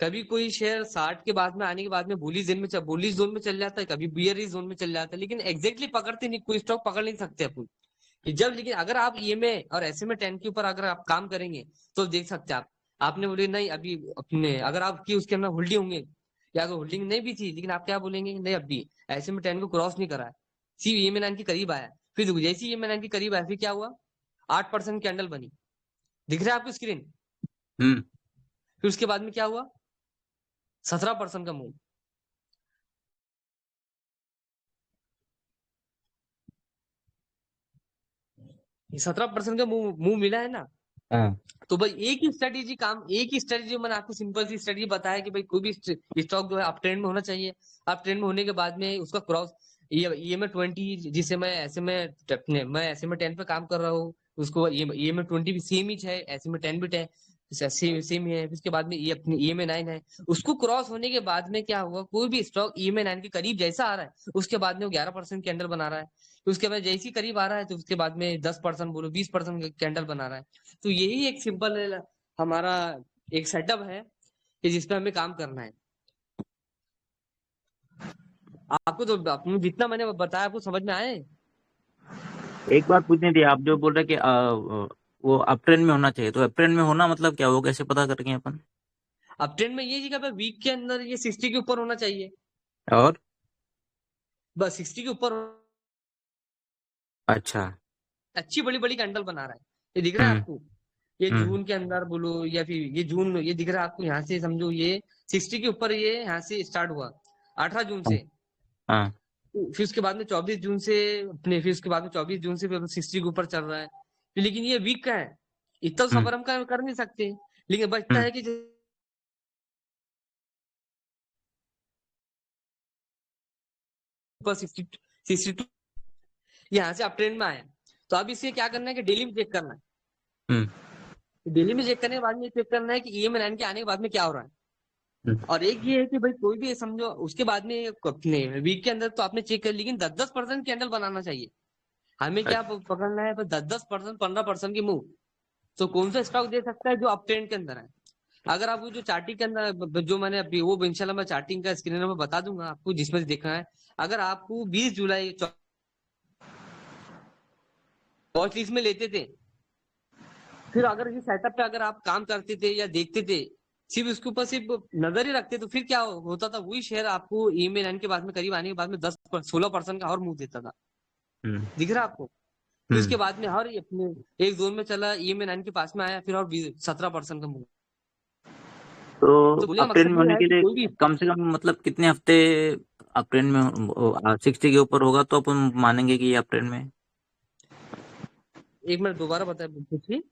कभी कोई शेयर 60 के बाद में आने के बाद में बुलिश जोन में चल जाता है, कभी बियरिश जोन में चल जाता है, लेकिन एग्जैक्टली पकड़ते नहीं, कोई स्टॉक पकड़ नहीं सकते अपन कि जब। लेकिन अगर आप EMA और SMA 10 के ऊपर अगर आप काम करेंगे तो देख सकते हैं आप। आपने बोले नहीं अभी अपने अगर आपकी उसके अंदर होल्डिंग होंगे, या अगर होल्डिंग नहीं भी थी, लेकिन आप क्या बोलेंगे नहीं अभी SMA 10 को क्रॉस नहीं करा है, सिर्फ EMA 9 के करीब आया, फिर जैसे ही EMA 9 के करीब आया, फिर क्या हुआ 8% कैंडल बनी, दिख रहा है आपको स्क्रीन। हम्म फिर उसके बाद में क्या हुआ 17% का मूव, ये 17% का मूव मिला है ना। हाँ तो भाई एक ही स्ट्रेटेजी मैंने आपको सिंपल सी स्ट्रेटेजी बताया कि भाई कोई भी स्टॉक जो है अप ट्रेंड में होना चाहिए, अप ट्रेंड में होने के बाद में उसका क्रॉस EMA 20, जिसे मैं SMA 10 पे काम कर रहा हूँ, उसको EMA 20 भी सेम ही है, SMA 10 भी सेम ही है, फिर उसके बाद में ये अपनी EMA 9 है, उसको क्रॉस होने के बाद में क्या हुआ, कोई भी स्टॉक EMA 9 के करीब जैसा आ रहा है उसके बाद में वो 11% कैंडल बना रहा है, तो उसके बाद जैसे ही करीब आ रहा है तो उसके बाद में 10% बोलो 20% कैंडल बना रहा है। तो यही एक सिंपल हमारा एक सेटअप है कि जिसपे हमें काम करना है। आपको तो जितना मैंने बताया आपको समझ में आए। एक बात पूछनी थी, आप जो बोल रहे कि वो अप ट्रेंड में होना चाहिए, तो अप ट्रेंड में होना मतलब क्या, वो कैसे पता करेंगे अपन। अब ट्रेंड में ये जगह पे वीक के अंदर ये 60 के ऊपर होना चाहिए, और बस 60 के ऊपर अच्छा। अच्छी बड़ी बड़ी कैंडल बना रहा है, ये दिख रहा है हम्म आपको। ये हम्म जून के अंदर बोलो या फिर ये जून, ये दिख रहा है आपको, यहाँ से समझो ये 60 के ऊपर, ये यहाँ से स्टार्ट हुआ 18 जून हाँ से, हाँ, फिर उसके बाद में 24 जून से अपने, फिर उसके बाद में 24 जून से फिर 60 के ऊपर चल रहा है। लेकिन ये वीक का है, इतना तो हम्म सफर हम कर नहीं सकते, लेकिन बचता हम्म है कि ऊपर 62 यहाँ से अप ट्रेंड में आया, तो अब इसे क्या करना है कि डेली में चेक करना है, हम्म डेली में चेक करने के बाद में चेक करना है कि ईएमआई लाइन के आने के बाद में क्या हो रहा है। और एक ये है कि भाई कोई भी समझो उसके बाद में अपने वीक के अंदर तो आपने चेक कर, लेकिन 10-10% कैंडल बनाना चाहिए। हमें क्या पकड़ना है, 10-10%, 15% की मूव। तो कौन सा स्टॉक दे सकता है जो अप ट्रेंड के अंदर है। अगर आप वो जो चार्टिंग के अंदर जो मैंने अभी वो इंशाल्लाह मैं चार्टिंग का स्क्रीन में बता दूंगा आपको, जिसमें देखना है। अगर आपको 20 जुलाई वॉच लिस्ट में लेते थे, फिर अगर इस सेटअप पे अगर आप काम करते थे या देखते थे, सिर्फ उसके ऊपर सिर्फ नजर ही रखते, तो फिर क्या होता था, वही शेयर आपको ईएमआई लाइन के बाद में करीब आने के बाद में 10-16% का और मूव देता था। दिख रहा है आपको। फिर उसके बाद में हर अपने एक जोन में चला, ईएमआई लाइन के पास में आया, फिर और 17% का मूव। तो तो बोले अप्रैल में मकसद ये होने है के कि लिए कोई भी। कम से कम मतलब कितने हफ्ते अप्रैल में 60 के ऊपर होगा तो अपन मानेंगे कि ये अप्रैल में? एक मिनट दोबारा बताए पूछिए।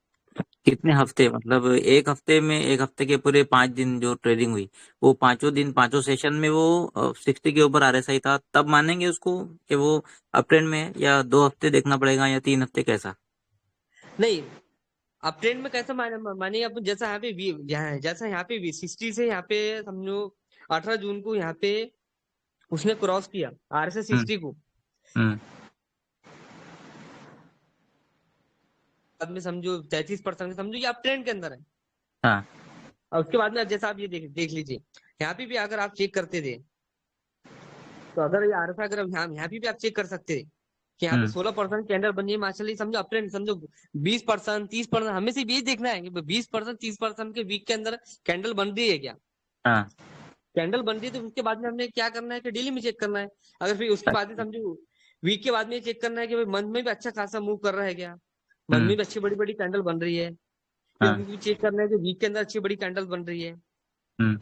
कितने हफ्ते, मतलब एक हफ्ते में, एक हफ्ते के पूरे 5 दिन जो ट्रेडिंग हुई, वो पांचों दिन, पांचों सेशन में वो 60 के ऊपर RSI था, तब मानेंगे उसको कि वो अप्रैल में है? या 2 हफ्ते देखना पड़ेगा या 3 हफ्ते, कैसा? नहीं, अब ट्रेंड में कैसे मानिए अपन, जैसा यहाँ पे जैसा यहाँ पे 60 से यहाँ पे समझो 18 जून को यहाँ पे उसने क्रॉस किया RSI हम्म 60 को। हम्म बाद में समझो 33% समझो ये आप ट्रेंड के अंदर है। हाँ। और उसके बाद में जैसा आप ये देख लीजिए, यहाँ पे भी अगर आप चेक करते थे, तो अगर ये RSI अगर यहाँ पे भी आप चेक कर सकते थे कि यहाँ पे हम्म 16% कैंडल बनी है माशाल्लाह, समझो अप ट्रेंड, समझो 20%, 30%, हमें सिर्फ ये देखना है कि 20%, 30% के वीक के अंदर कैंडल बन रही है क्या। हाँ। कैंडल बन रही है तो उसके बाद में हमने क्या करना है कि डेली में चेक करना है। अगर फिर उसके बाद में समझो वीक के बाद में चेक करना है कि भाई मंथ में भी अच्छा खासा मूव कर रहा है क्या, मंथ में हम्म भी अच्छी बड़ी बड़ी कैंडल बन रही है। फिर हाँ। उनको भी चेक करना है कि वीक के अंदर अच्छी बड़ी कैंडल बन रही है। हम्म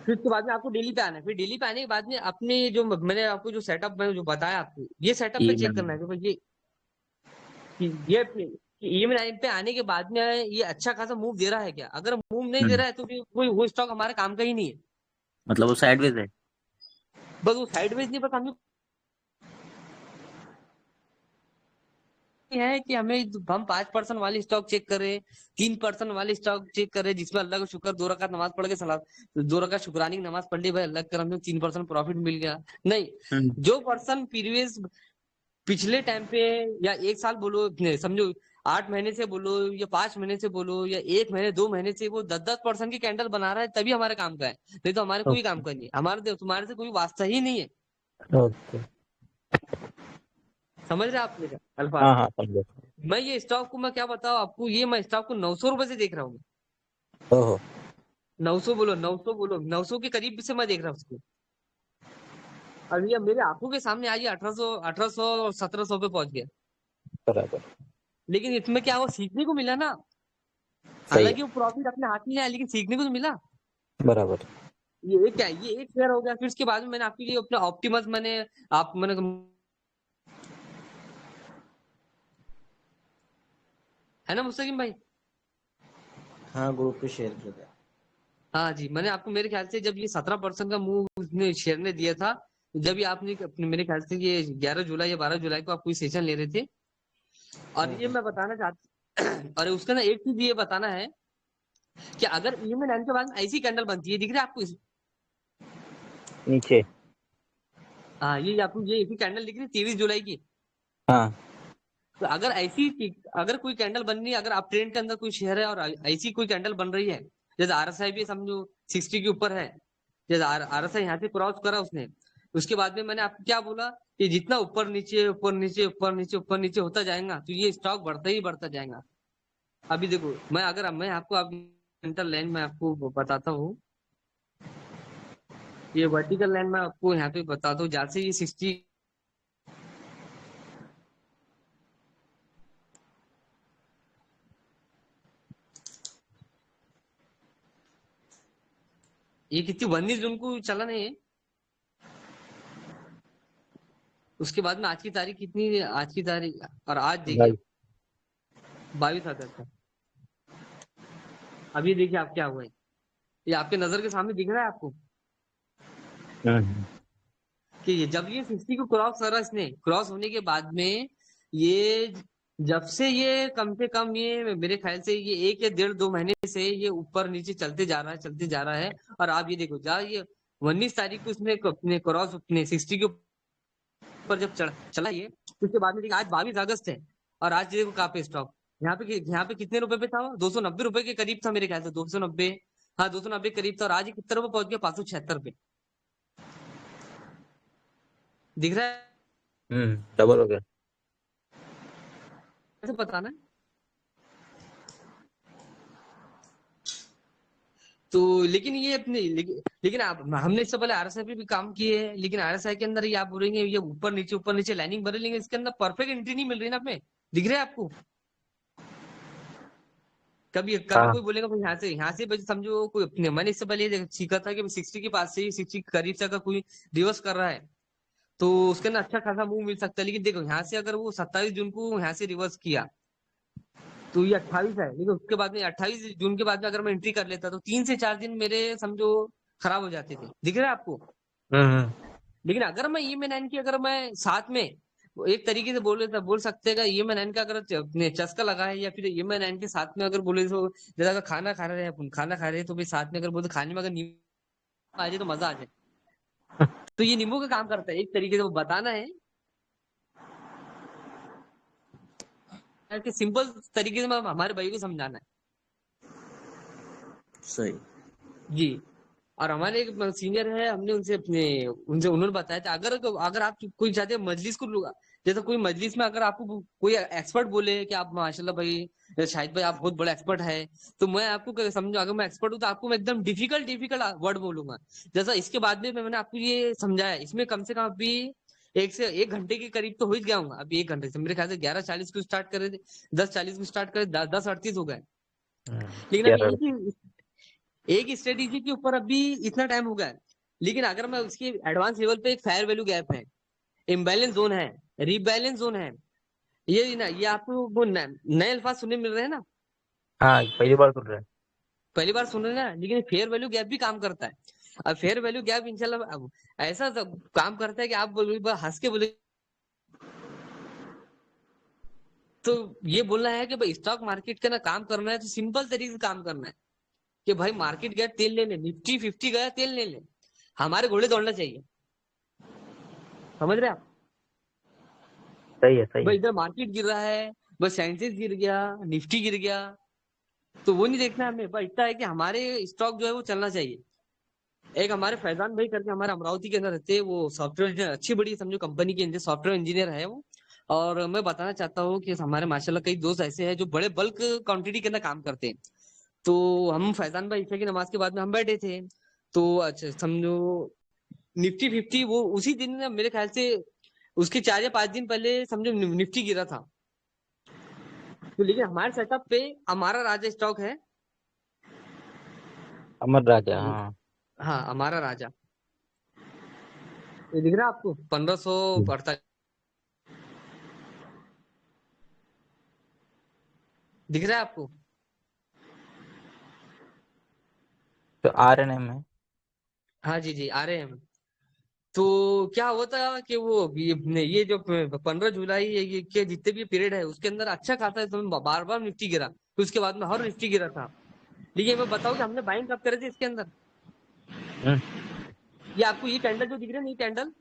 फिर उसके बाद में आपको डेली पे आना है। फिर डेली पे आने के बाद में अपने जो मैंने आपको जो सेटअप में जो बताया आपको, ये सेटअप पे ये चेक करना है कि भाई ये ईएमआई लाइन पे आने के बाद में ये अच्छा खासा मूव दे रहा है क्या। अगर मूव नहीं दे हम्म रहा है तो फिर वो स्टॉक हमारे काम का ही नहीं है। मतलब वो साइडवेज है? बस वो साइडवेज नहीं, बस हमें है कि हम 5% वाली स्टॉक चेक करें, 3% वाली स्टॉक चेक करें, जिसमें अल्लाह का शुक्र 2 रकात नमाज पढ़ के सलात 2 रकात शुक्रानी की नमाज पढ़ ली, भाई अल्लाह के करम से 3% प्रॉफिट मिल गया। नहीं, हम्म जो पर्सन प्रीवियस पिछले टाइम पे या 1 साल बोलो, समझो 8 महीने से बोलो या 5 महीने से बोलो या 1 महीने 2 महीने से वो 10-10% की कैंडल बना रहा है, तभी हमारे काम का है। नहीं तो हमारे कोई काम ओके। का नहीं है, तुम्हारे से कोई वास्ता ही नहीं है। ओके। समझ रहे आप मेरे अल्फाज। हाँ हाँ, समझो। मैं ये स्टॉक को मैं क्या बताऊं आपको, ये मैं स्टॉक को 900 रुपए से देख रहा हूँ। ओहो। 900 बोलो, 900 बोलो, 900 के करीब से मैं देख रहा हूँ उसको। अभी अब मेरे आंखों के सामने आज 1800 और 1700 पे पहुंच गया। बराबर। लेकिन इसमें क्या हुआ, सीखने को मिला ना। सही है। हालांकि वो प्रॉफिट अपने हाथ में नहीं आया, लेकिन सीखने को तो मिला। बराबर। ये एक शेयर हो गया। फिर उसके बाद में मैंने आपके लिए अपना ऑप्टिमस मैंने है ना मुस्तकिम भाई। हाँ, ग्रुप पे शेयर किया था। हाँ जी, मैंने आपको मेरे ख्याल से जब ये 17% का मूव उसने शेयर ने दिया था, जब ये आपने अपने मेरे ख्याल से ये 11 जुलाई या 12 जुलाई को आप कोई सेशन ले रहे थे। और ये मैं बताना चाहता और उसका ना एक चीज ये बताना है कि अगर ईएमआई लाइन के बाद ऐसी कैंडल बनती है, दिख रहा है आपको नीचे। हाँ, ये आपको ये एक ही कैंडल दिख रही है 23 जुलाई की। हाँ। तो अगर अगर कोई कैंडल बन रही है, अगर आप ट्रेंड के अंदर कोई शेयर है और ऐसी कोई कैंडल बन रही है, जैसे RSI भी समझो 60 के ऊपर है, जैसे RSI यहाँ से क्रॉस करा उसने, उसके बाद में मैंने आपको क्या बोला कि जितना ऊपर नीचे ऊपर नीचे ऊपर नीचे ऊपर नीचे होता जाएगा तो ये स्टॉक बढ़ता ही बढ़ता जाएगा। अभी देखो मैं आपको इंटर लाइन में आपको बताता हूँ, ये वर्टिकल लाइन में आपको यहाँ पे बताता हूँ, जहाँ से ये 60 ये कितनी 19 जून को चला नहीं है। उसके बाद में आज की तारीख कितनी है, आज की तारीख और आज देखिए भाई। आप 22 अगस्त है। अभी देखिए आप क्या हुआ है, ये आपके नजर के सामने दिख रहा है आपको हम्म कि जब ये 60 को क्रॉस करा इसने, क्रॉस होने के बाद में ये जब से ये कम से कम ये मेरे ख्याल से ये 1 या 1.5 2 महीने से ये ऊपर नीचे चलते जा रहा है, चलते जा रहा है। और आप ये देखो, जहाँ ये 19 तारीख को इसने अपने क्रॉस अपने 60 के ऊपर जब चला ये, उसके बाद में देखिए आज 22 अगस्त है, और आज देखो कहाँ पे स्टॉक। यहाँ पे कितने रुपए पे था वो? 290 रुपए के करीब था मेरे ख्याल से, 290। हाँ, 290 करीब था, और आज ये कितने रुपए पहुंच गया? 576 पे। दिख रहा है? डबल हो गया। कैसे बताना है? तो लेकिन ये अपने लेकिन आप हमने इससे पहले आरएसआई पे भी काम किए हैं, लेकिन आरएसआई के अंदर ये आप बोलेंगे ये ऊपर नीचे लाइनिंग बने, लेकिन इसके अंदर परफेक्ट एंट्री नहीं मिल रही ना हमें। दिख रहा है आपको? कभी कभी हाँ। कोई बोलेगा भाई यहाँ से भाई समझो कोई अपने, मैंने इससे पहले ये सीखा था कि 60 के पास से ही 60 के करीब से अगर कोई रिवर्स कर रहा है तो उसके अंदर अच्छा खासा मूव मिल सकता है। लेकिन देखो यहाँ से अगर वो 27 जून को यहाँ से रिवर्स किया तो ये 28 है, लेकिन उसके बाद में 28 जून के बाद में अगर मैं एंट्री कर लेता तो 3 से 4 दिन मेरे समझो खराब हो जाते थे। दिख रहा है आपको? लेकिन अगर मैं EMA9 की अगर मैं साथ में एक तरीके से बोल सकते हैं कि EMA9 का अगर अपने चस्का लगा है, या फिर EMA9 के साथ में अगर बोले तो जैसा अगर खाना खा रहे हैं अपन, खाना खा रहे हैं तो भाई साथ में अगर बोले खाने में अगर नींबू आ जाए तो मजा आ जाए। तो ये नींबू का काम करता है एक तरीके से, वो बताना है कि सिंपल तरीके से हमारे भाई को समझाना है। सही। जी। और हमारे एक सीनियर है, हमने उनसे उन्होंने बताया था अगर अगर आप कोई चाहते हैं मजलिस को जैसे कोई मजलिस में अगर आपको कोई एक्सपर्ट बोले कि आप माशाल्लाह भाई शाहिद भाई आप बहुत बड़ा एक्सपर्ट है, तो मैं आपको समझो अगर मैं एक्सपर्ट हूँ तो आपको मैं एकदम डिफिकल्ट वर्ड बोलूंगा। जैसा इसके बाद में मैंने आपको ये समझाया, इसमें कम से कम अभी 1 से 1 घंटे के करीब तो हो ही गया हूँ। अभी 1 घंटे से मेरे ख्याल से 11:40 को स्टार्ट करे थे, 10:40 को स्टार्ट करे, 10:38 हो गए। लेकिन क्या अभी एक स्ट्रेटेजी के ऊपर अभी इतना टाइम हो गया है। लेकिन अगर मैं उसकी एडवांस लेवल पे एक फायर वैल्यू गैप है, इम्बैलेंस जोन है, रीबैलेंस जोन है, ये ना ये आपको वो नए अल्फाज सुनने मिल रहे हैं ना, हाँ, पहली बार सुन रहे हैं। पहली बार सुन रहे हैं ना, लेकिन फेयर वैल्यू गैप भी काम करता है। अब फेयर वैल्यू गैप इंशाल्लाह अब ऐसा काम करता है कि आप बोलोगे हंस के बोले तो ये बोलना है कि भाई स्टॉक मार्केट का ना काम करना है तो सिंपल तरीके से काम करना है कि भाई मार्केट गया तेल ले ले, निफ्टी 50 गया तेल ले ले, हमारे घोड़े दौड़ना चाहिए। समझ रहे हैं आप? सही है, सही भाई है। इधर मार्केट गिर रहा है, बस सेंसेक्स गिर गया, निफ्टी गिर गया, तो वो नहीं देखना हमें। बस इतना है कि हमारे स्टॉक जो है वो चलना चाहिए। एक हमारे फैजान भाई करके हमारे अमरावती के अंदर रहते हैं, वो सॉफ्टवेयर इंजीनियर, अच्छी बड़ी समझो कंपनी के सॉफ्टवेयर इंजीनियर है वो। और मैं बताना चाहता हूँ कि हमारे माशाल्लाह कई दोस्त ऐसे हैं जो बड़े बल्क क्वांटिटी के अंदर काम करते हैं। तो हम फैजान भाई ईशा की नमाज के बाद में हम बैठे थे, तो अच्छा समझो निफ्टी 50 वो उसी दिन ना मेरे ख्याल से उसके 4 या 5 दिन पहले समझो निफ्टी गिरा था। तो लेकिन हमारे सेटअप पे हमारा राजा स्टॉक है। अमर राजा, हाँ। हाँ, हमारा राजा, ये दिख रहा है आपको 1548 दिख रहा है आपको? तो RNM है। हाँ जी जी, आ रहे हैं हम। तो क्या हुआ था कि वो ये जो 15 जुलाई ये के जितने भी पीरियड है उसके अंदर अच्छा खासा बार बार निफ्टी गिरा, तो उसके बाद में हर निफ्टी गिरा था। लेकिन मैं बताऊँ कि हमने बाइंग कब करे थे इसके अंदर? हम्म, ये आपको ये कैंडल जो दिख रही है ना, ये कैंडल,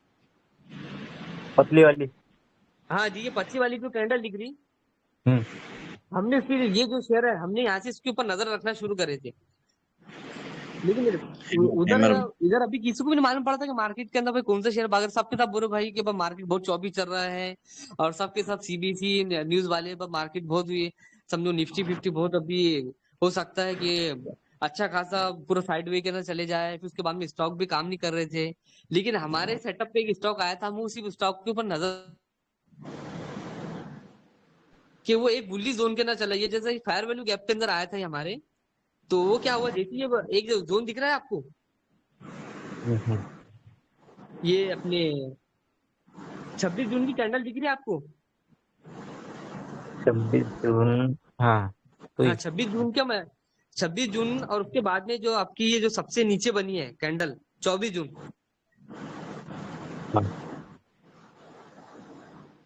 पतली वाली। हाँ जी, ये 25 वाली जो कैंडल दिख रही, हम्म। हमने फिर ये जो शेयर है हमने यहाँ से इसके ऊपर नजर रखना शुरू करे थे। लेकिन उधर हैमर। इधर अभी किसी को भी नहीं मालूम पड़ा था कि मार्केट के अंदर भाई कौन सा शेयर भाग रहा है। सबके साथ बोले भाई कि मार्केट बहुत चौबी चल रहा है, और सबके साथ CBC न्यूज वाले मार्केट बहुत हुई, समझो निफ्टी 50 बहुत अभी हो सकता है कि अच्छा खासा पूरा साइड वे के अंदर चले जाए। फिर उसके बाद में स्टॉक भी काम नहीं कर रहे थे, लेकिन हमारे सेटअप पे एक स्टॉक आया था, हम उसी स्टॉक के ऊपर नजर कि वो एक बुल्ली जोन के अंदर चला गया, जैसे फायर वैल्यू गैप के अंदर आया था ये हमारे। तो वो क्या हुआ, जैसे ये एक जोन दिख रहा है आपको, हम्म। ये अपने 26 जून की कैंडल दिख रही है आपको? 26 जून, हाँ। तो हाँ, 26 जून क्या मैं 26 जून, और उसके बाद में जो आपकी ये जो सबसे नीचे बनी है कैंडल 24 जून, हाँ।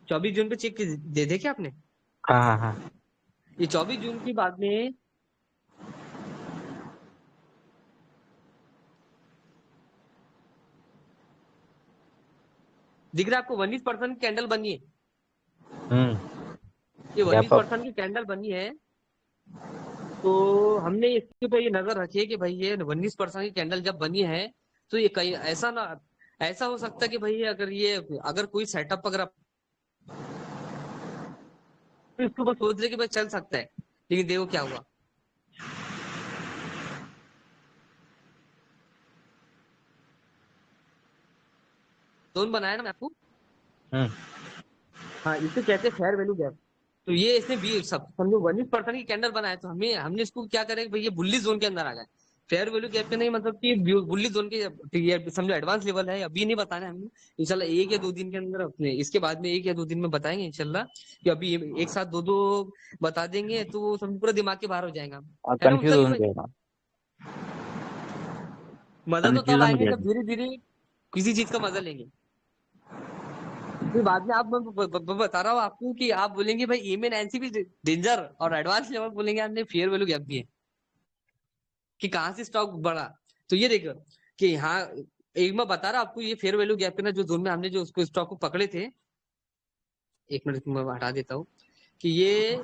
24 जून पे चेक दे देखे आपने? हाँ हाँ हाँ। ये 24 जून की बाद में दिख रहा है आपको 19% की कैंडल बनी है। ये गैप अप। 19% की कैंडल बनी है, तो हमने इसके ऊपर ये नजर रखी है कि भाई ये 19% की कैंडल जब बनी है, तो ये कहीं ऐसा ना, ऐसा हो सकता है कि भाई अगर कोई सेटअप अगर तो इसके ऊपर सोच रहे कि भाई चल सकता है, लेकिन देखो क्या हुआ। जोन बनाया ना मैं आपको, हम्म हाँ इसे कहते हैं फेयर वैल्यू गैप। तो ये इसने भी सब समझो 19% की कैंडल बनाया, तो हमें हमने इसको क्या करें कि भाई ये बुल्ली जोन के अंदर आ गया। फेयर वैल्यू गैप के नहीं मतलब कि बुल्ली जोन के, ये समझो एडवांस लेवल है, अभी नहीं बताना है हमने। इंशाल्लाह 1 या 2 दिन के अंदर अपने इसके बाद में 1 या 2 दिन में बताएंगे इंशाल्लाह, कि अभी एक साथ दो दो बता देंगे तो समझो पूरा दिमाग के बाहर हो जाएगा। और है ना कंफ्यूज मुस्तकिम हो भाई? जाएगा। मजा तो तब कंफ्यूजन हो आएगा जब जाएगा। धीरे धीरे किसी चीज का मजा लेंगे। फिर बाद में आप मैं बता रहा हूँ आपको कि आप बोलेंगे भाई ई में एनसी भी डेंजर, और एडवांस लेवल बोलेंगे हमने फेयर वैल्यू गैप भी है, कि कहाँ से स्टॉक बढ़ा। तो ये देखो कि यहाँ एक मैं बता रहा हूँ आपको, ये फेयर वैल्यू गैप के ना जो जोन में हमने जो उसको स्टॉक को पकड़े थे, 1 मिनट मैं हटा देता हूँ, कि ये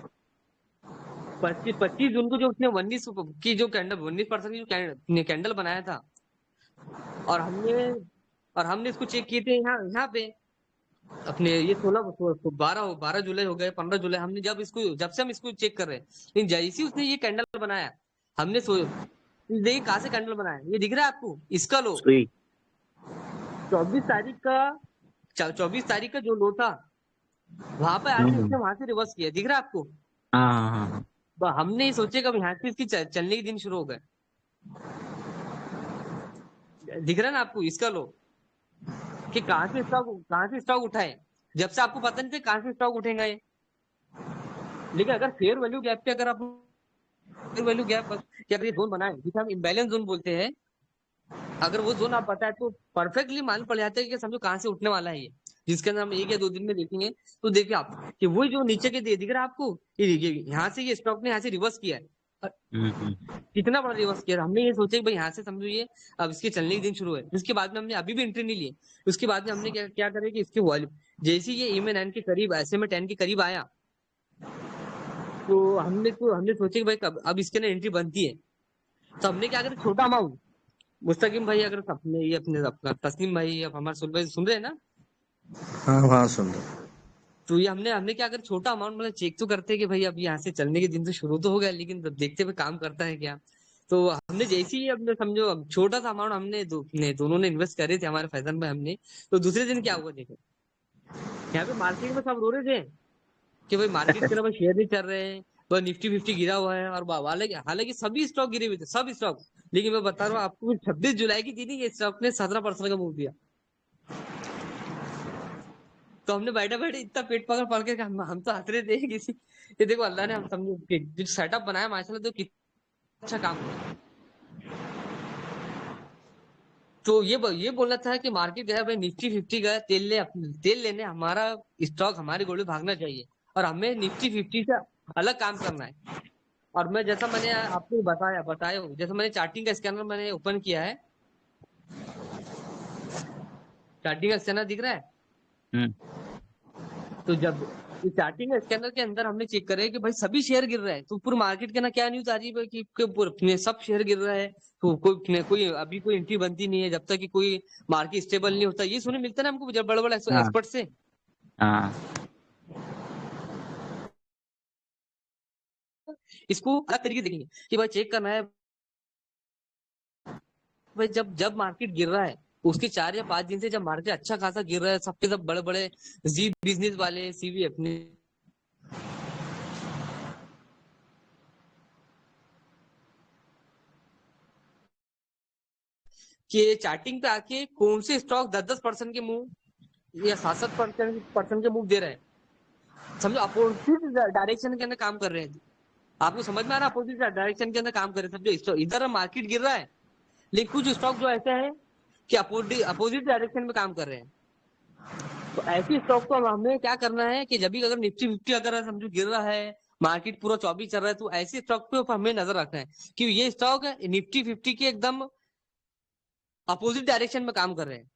25 जून को जो उसने 19 की जो कैंडल 19% की जो कैंडल बनाया था, और हमने इसको चेक किए थे यहाँ यहाँ पे अपने ये 12 जुलाई हो गए, 15 जुलाई, हमने जब से हम इसको चेक कर रहे हैं, लेकिन जैसे ही उसने ये कैंडल बनाया, हमने देखिए कहाँ से कैंडल बनाया, ये दिख रहा है आपको, इसका लो सुई। 24 तारीख का, 24 तारीख का जो लो था, वहां पे आके हम्म। उसने वहां से रिवर्स किया, दिख रहा है आपको। हाँ हाँ हाँ हाँ। तो हमने ये सोचे कि यहाँ से इसकी चलने के दिन शुरू हो गए, दिख रहा है ना आपको, इसका लो, कि कहाँ से स्टॉक उठाए, जब से आपको पता नहीं था कहाँ से स्टॉक उठेगा ये। लेकिन अगर फेयर वैल्यू गैप पे अगर आप फेयर वैल्यू गैप कि अगर ये जोन बनाए जिसे हम इम्बैलेंस जोन बोलते हैं, अगर वो जोन आप बताए तो परफेक्टली मान पड़ जाता है कि समझो कहाँ से उठने वाला है ये, जिसके अंदर हम 1 या 2 दिन में देखेंगे। तो देखिए आप कि वही जो नीचे के दिख रहा है आपको, ये देखिए यहाँ से ये स्टॉक ने यहाँ से रिवर्स किया है, हम्म। कितना बड़ा रिवर्स किया है। हमने ये सोचा कि भाई यहाँ से समझो ये अब इसके चलने के दिन शुरू है, उसके बाद में हमने अभी भी एंट्री नहीं ली। उसके बाद में हमने क्या क्या करे कि इसके वॉल्यूम जैसे ही ये EMA9 के करीब SMA10 के करीब आया, तो हमने सोचा कि भाई अब इसके ना एंट्री बनती है। तो हमने क्या करा, छोटा अमाउंट, मुस्तकिम भाई अगर अपने ये अपने अपना तस्नीम भाई अब हमारे सुन भाई सुन रहे हैं ना, हाँ हाँ सुन रहा तो ये हमने हमने क्या कर छोटा अमाउंट मतलब चेक तो करते हैं कि भाई अब यहाँ से चलने के दिन तो शुरू तो हो गया, लेकिन तब देखते हुए काम करता है क्या। तो हमने जैसे ही अपने समझो अब छोटा सा अमाउंट हमने दोनों ने इन्वेस्ट करे थे हमारे फैजन में हमने। तो दूसरे दिन क्या हुआ देखो, यहाँ पे मार्केट में सब रो रहे थे कि भाई मार्केट के ना भाई शेयर नहीं चल रहे हैं, बस निफ्टी फिफ्टी गिरा हुआ है, और हालांकि हालांकि सभी स्टॉक गिरे हुए थे, सब स्टॉक। लेकिन मैं बता रहा हूँ आपको 26 जुलाई की दिन ही ये स्टॉक ने 17% का मूव दिया। तो हमने बैठे बैठे इतना पेट पकड़ पकड़ के हम तो हंस रहे थे किसी, ये देखो अल्लाह ने हम समझो कि जो सेटअप बनाया माशाल्लाह, तो कितना अच्छा काम हुआ। तो ये बोलना था कि मार्केट गया भाई, निफ्टी फिफ्टी गया, तेल लेने हमारा स्टॉक हमारे गोले भागना चाहिए, और हमें निफ्टी फिफ्टी से अलग काम करना है। और मैं जैसा मैंने आपको बताया हूँ, जैसा मैंने चार्टिंग का स्कैनर मैंने ओपन किया है, चार्टिंग का स्कैनर दिख रहा है। हम्म। तो जब इस चार्टिंग स्कैनर के अंदर हमने चेक करे कि भाई सभी शेयर गिर रहा है, तो पूरे मार्केट के ना क्या न्यूज आ रही है कि पूरे सब शेयर गिर रहा है, तो कोई अभी कोई एंट्री बनती नहीं है जब तक कि कोई मार्केट स्टेबल नहीं होता। ये सुने मिलता है ना हमको जब बड़े बड़े हाँ एक्सपर्ट से। हाँ। इसको अलग तरीके से देखेंगे कि भाई चेक करना है, भाई जब जब मार्केट गिर रहा है उसके 4 या 5 दिन से जब मार्केट अच्छा खासा गिर रहा है, सबके सब बड़े बड़े जी बिजनेस वाले सीवी अपने कि चार्टिंग पे आके कौन से स्टॉक 10-10% के मूव या 7-7% के मूव दे रहे हैं, समझो अपोजिट डायरेक्शन के अंदर काम कर रहे हैं। आपको समझ में आ रहा है, अपोजिट डायरेक्शन के अंदर काम कर रहे हैं, समझो इधर मार्केट गिर रहा है, लेकिन कुछ स्टॉक जो ऐसे है कि अपोजिट डायरेक्शन में काम कर रहे हैं। तो ऐसे स्टॉक को हमें क्या करना है कि जब भी अगर निफ्टी 50 अगर समझो गिर रहा है, मार्केट पूरा 24 चल रहा है, तो ऐसे स्टॉक पे हमें नजर रखना है कि ये स्टॉक निफ्टी 50 के एकदम अपोजिट डायरेक्शन में काम कर रहे हैं।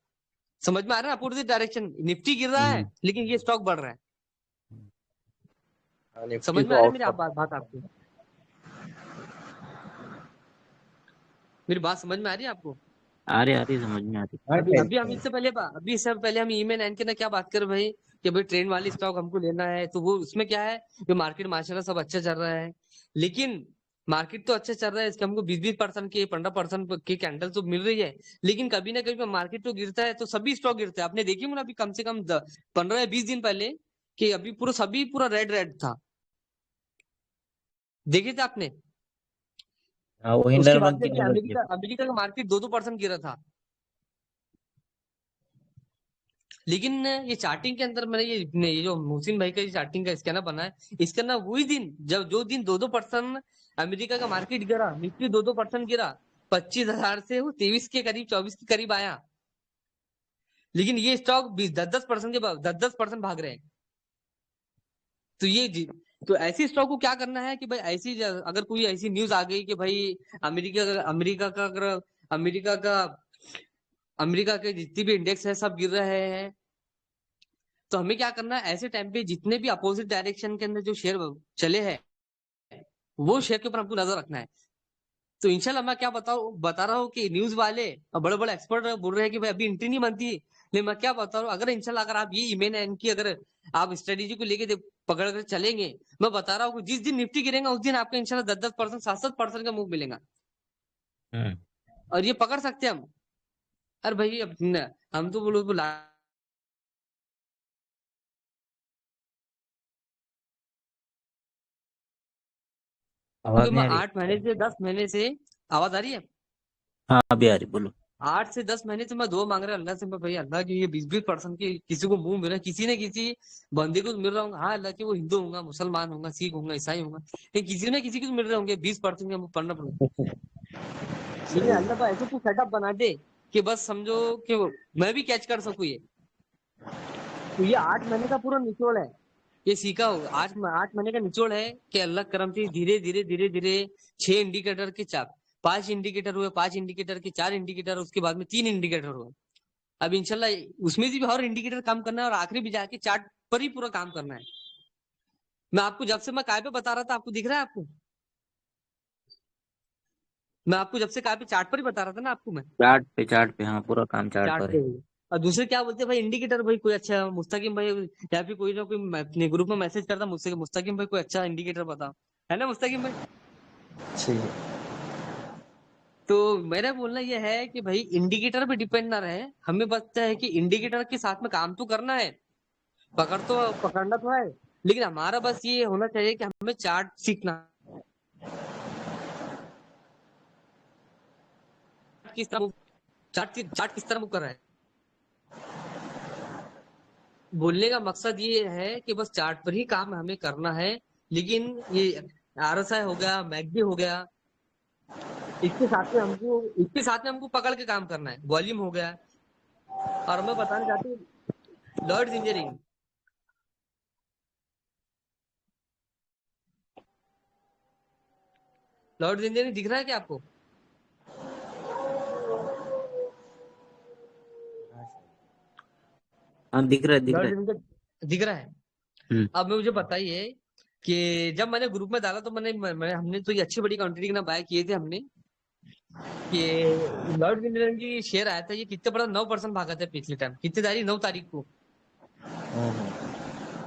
समझ में आ रहा है? अपोजिट डायरेक्शन, निफ्टी गिर रहा है लेकिन ये स्टॉक बढ़ रहा है। निफ्टी समझ में तो आ रहा है आउट मेरी ऑफ। बात आपको? मेरी बात समझ में आ रही है आपको? आ रही समझ में आ रही। हाँ अभी अभी हम टेंशन। इससे पहले हम ईमे 9 के ना क्या बात कर भाई कि भाई ट्रेंड वाली स्टॉक हमको लेना है, तो वो उसमें क्या है कि मार्केट माशाल्लाह सब अच्छा चल रहा है, लेकिन मार्केट तो अच्छा चल रहा है, इसके हमको 20-20% की 15% की कैंडल तो मिल रही है, लेकिन कभी ना कभी मार्केट तो गिरता है, तो सभी स्टॉक गिरता है। आपने देखी होगा ना अभी कम से कम 15 या 20 दिन पहले कि अभी पूरा रेड रेड था, देखे थे आपने? हाँ वो उसके हिंडनबर्ग बाद की में भी न्यूज थी। अमेरिका अमेरिका का मार्केट 2-2% गिरा था। लेकिन ये चार्टिंग के अंदर मैंने ये जो मोहसिन भाई का ये चार्टिंग का स्कैनर बना है, इसके अंदर वही दिन जब जो दिन 2-2% अमेरिका का मार्केट गिरा, निफ्टी 2-2% गिरा, 25,000 से वो 23 के करीब 24 के करीब आया, लेकिन ये स्टॉक 10-10% के 10-10% भाग रहे हैं। तो तो ऐसी स्टॉक को क्या करना है कि भाई ऐसी अगर कोई ऐसी न्यूज आ गई कि भाई अमेरिका का अगर अमेरिका का अमेरिका के जितने भी इंडेक्स है सब गिर रहे हैं, तो हमें क्या करना है ऐसे टाइम पे जितने भी अपोजिट डायरेक्शन के अंदर जो शेयर चले हैं वो शेयर के ऊपर हमको नजर रखना है। तो इंशाल्लाह मैं क्या बता रहा हूँ कि न्यूज वाले और बड़े बड़े एक्सपर्ट बोल रहे हैं कि भाई अभी एंट्री नहीं बनती है, लेकिन मैं क्या बता रहा हूँ, अगर इंशाल्लाह अगर आप ये ईमेल इनकी अगर आप स्ट्रेटेजी को लेके पकड़ कर चलेंगे, मैं बता रहा हूँ कि जिस दिन निफ्टी गिरेगा उस दिन आपको इंशाल्लाह 10-10%, 7-7% का मूव मिलेगा, हम्म। और ये पकड़ सकते हैं हम। अरे भाई हम तो बोलो आवाज मैं नहीं आ रही। 8 महीने से 10 महीने से, आवाज आ रही है? हाँ अभी आ रही, बोलो। 8 से 10 महीने से मैं दुआ मांग रहा अल्लाह से, मैं भाई अल्लाह की ये 20-20% की किसी को मुंह मिल रहा है, किसी न किसी बंदे को मिल रहा होगा। हाँ अल्लाह की वो हिंदू होगा, मुसलमान होगा, सिख होगा, ईसाई होगा, लेकिन किसी न किसी को तो मिल रहे होंगे 20% या 15%। लेकिन सही है। अल्लाह तो ऐसे कुछ सेटअप बना दे कि बस समझो कि मैं भी कैच कर सकूं ये। तो ये 8 महीने का पूरा निचोड़ है, ये सीखा हो 8 महीने का निचोड़ है कि अल्लाह करम से धीरे धीरे धीरे धीरे 6 इंडिकेटर के चाप 5 इंडिकेटर हुए, 5 इंडिकेटर के 4 इंडिकेटर, उसके बाद में 3 इंडिकेटर हुए। अब इंशाल्लाह उसमें से भी और इंडिकेटर काम करना है, और आखिरी भी जाके चार्ट पर ही पूरा काम करना है। मैं आपको जब से मैं काय पे बता रहा था, आपको दिख रहा है आपको? मैं आपको जब से काय पे चार्ट पर ही बता रहा था ना आपको मैं, चार्ट पे हाँ, पूरा काम चार्ट चार्ट पर पे है। ही। और दूसरे क्या बोलते हैं भाई, इंडिकेटर भाई कोई अच्छा मुस्तकिम भाई, या फिर कोई ना कोई अपने ग्रुप में मैसेज करता मुझसे कि मुस्तकिम भाई कोई अच्छा इंडिकेटर बताओ, है ना मुस्तकिम भाई? सही है। तो मेरा बोलना यह है कि भाई इंडिकेटर पे डिपेंड ना रहे, हमें पता है कि इंडिकेटर के साथ में काम तो करना है, पकड़ना तो है, लेकिन हमारा बस ये होना चाहिए कि हमें चार्ट सीखना, किस तरह चार्ट किस तरह मूव कर रहा है। बोलने का मकसद ये है कि बस चार्ट पर ही काम हमें करना है, लेकिन ये आरएसआई हो गया, मैकडी हो गया, इसके साथ में हमको पकड़ के काम करना है, वॉल्यूम हो गया। और मैं बताना चाहती हूँ लॉर्ड्स इंजीनियरिंग, लॉर्ड्स इंजीनियरिंग दिख रहा है क्या आपको? हाँ दिख रहा है, दिख रहा लॉर्ड्स है। इंजीनियरिंग दिख रहा है? हम्म। अब मुझे बताइए कि जब मैंने ग्रुप में डाला तो हमने तो ये अच्छी बड़ी क्वांटिटी के ना बाय किए थे हमने, कि लॉर्ड इंजीनियरिंग की शेयर आया था, ये कितने बड़ा 9% भागा था पिछले टाइम, कितनी तारीख, 9 तारीख को।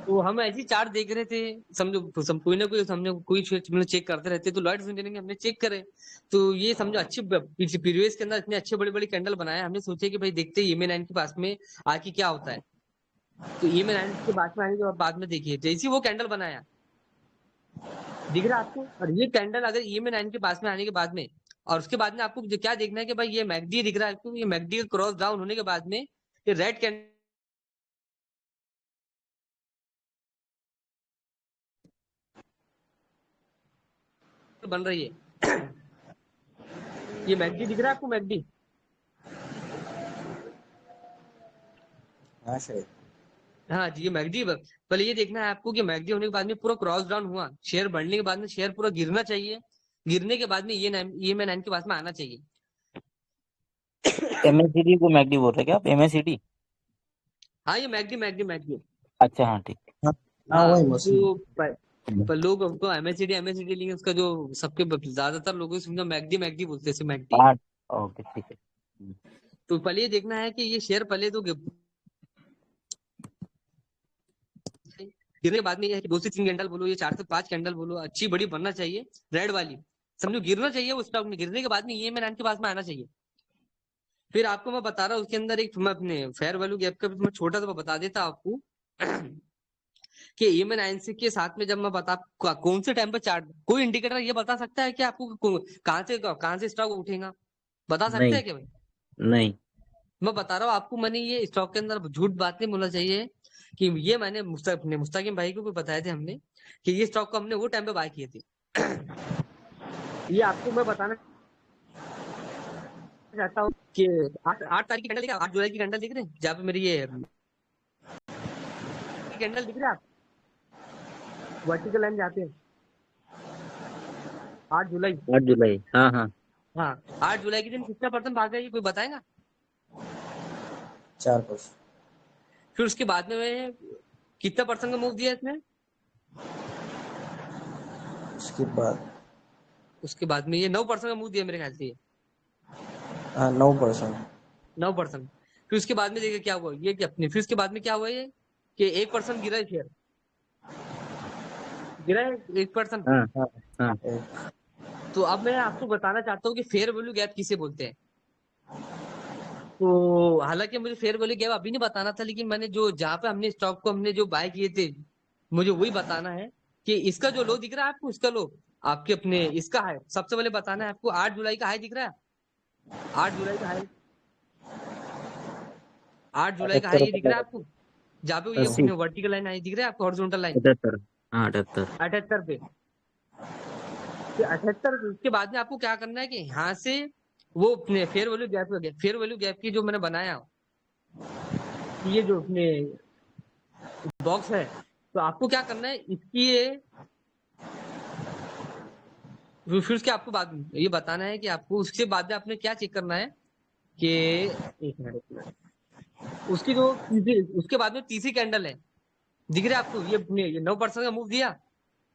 तो हम ऐसे ही चार्ट देख रहे थे, समझो कोई ना कोई समझो कोई चेक करते रहते, तो लॉर्ड इंजीनियरिंग हमने चेक करे, तो ये समझो अच्छे पीरियड्स के अंदर इतने अच्छे बड़े बड़े कैंडल बनाए, हमने सोचे कि भाई देखते हैं ईएमए 9 के पास में आके क्या होता है। तो ईएमए 9 के पास में आने के बाद में देखिए जैसे ही वो कैंडल बनाया, दिख रहा है आपको? और ये कैंडल अगर ईएमए 9 के पास में आने के बाद में, और उसके बाद में आपको क्या देखना है कि भाई ये मैकडी दिख रहा है आपको, ये मैकडी का क्रॉस डाउन होने के बाद में ये रेड कैंडल बन रही है। ये मैकडी दिख रहा है आपको, मैकडी? हाँ शायद। हाँ जी, ये मैगडी पहले ये देखना है आपको कि मैगडी होने के बाद में पूरा क्रॉस डाउन हुआ, शेयर बढ़ने के बाद में शेयर पूरा गिरना चाहिए, गिरने के बाद में ये मैं 9 के पास में आना चाहिए। MACD को मैकडी बोल रहे क्या आप? MACD? हाँ, ये मैगडी मैगडी मैगडी। अच्छा, हाँ ठीक। हाँ हाँ, हाँ, वही मछली। जो पर लोग हमको एमएससीडी एमएससीडी लेंगे, उसका जो सबके ज्यादातर लोगों से समझो मैगडी मैगडी बोलते हैं, मैगडी। हाँ, ओके ठीक है। तो पहले ये देखना है कि ये शेयर पहले तो गिरने के बाद में ये है कि 2 से 3 कैंडल बोलो, ये 4 से 5 कैंडल बोलो, अच्छी बड़ी बनना चाहिए, रेड वाली समझो, गिरना चाहिए उस स्टॉक में। गिरने के बाद में ये मैं 9 के पास में आना चाहिए। फिर आपको मैं बता रहा हूँ उसके अंदर एक, मैं अपने फेयर वैल्यू गैप का मैं छोटा सा बता देता आपको कि ईएमए 9 के साथ में जब मैं बता कौन से टाइम पे चार्ट, कोई इंडिकेटर ये बता सकता है कि आपको कहाँ से स्टॉक उठेगा, बता सकते नहीं, हैं क्या भाई? नहीं। मैं बता रहा हूँ आपको, मैंने ये स्टॉक के अंदर झूठ बात नहीं बोलना चाहिए कि ये मैंने अपने मुस्ताकिम भाई को भी बताए थे हमने कि ये स्टॉक को हमने वो टाइम पे बाय किए थे। ये आपको मैं बताना चाहता हूँ कि 8 तारीख की कैंडल दिख रहा है, 8 जुलाई की कैंडल दिख रहे हैं जहाँ पे मेरी ये कैंडल दिख रहा है, आप वर्टिकल लाइन जाते हैं 8 जुलाई। 8 जुलाई, हाँ हाँ। हाँ, 8 जुलाई के दिन कितना परसेंट भागा ये कोई बताएगा? 4%। फिर उसके बाद में कितना परसेंट का मूव दिया इसने? उसके बाद में ये 9% का मूव दिया मेरे ख्याल से, ये हाँ 9%। 9%। फिर उसके बाद में देखिए क्या हुआ, ये कि अपने फिर उसके बाद में क्या हुआ, ये कि 1% गिरा है, शेयर गिरा है 1%। हाँ हाँ हाँ। तो अब मैं आपको बताना चाहता हूँ कि फेयर वैल्यू गैप किसे बोलते हैं। तो हालांकि मुझे फेयर वैल्यू गैप अभी नहीं बताना था, लेकिन मैंने जो जहां पे हमने स्टॉक को हमने जो बाय किए थे, मुझे वही बताना है कि इसका जो लो दिख रहा है आपको, इसका लो आपके अपने इसका हाई सबसे पहले बताना है आपको। 8 जुलाई का हाई दिख रहा है, 8 जुलाई का हाई, 8 जुलाई का हाई ये दिख रहा है आपको, जहाँ पे ये 80, वर्टिकल लाइन आई दिख रहा है आपको, हॉरिजॉन्टल लाइन 78, हाँ 78। 78 पे। 78 उसके बाद में आपको क्या करना है कि यहाँ से वो अपने फेयर वैल्यू गैप हो गया, फेयर वैल्यू गैप की जो मैंने बनाया ये जो अपने बॉक्स है, तो आपको क्या करना है इसकी ये फिर उसके आपको बाद में ये बताना है कि आपको उसके बाद में आपने क्या चेक करना है कि एक मिनट उसकी जो उसके बाद में तीसरी कैंडल है दिख रहा है आपको, ये 9% का मूव दिया,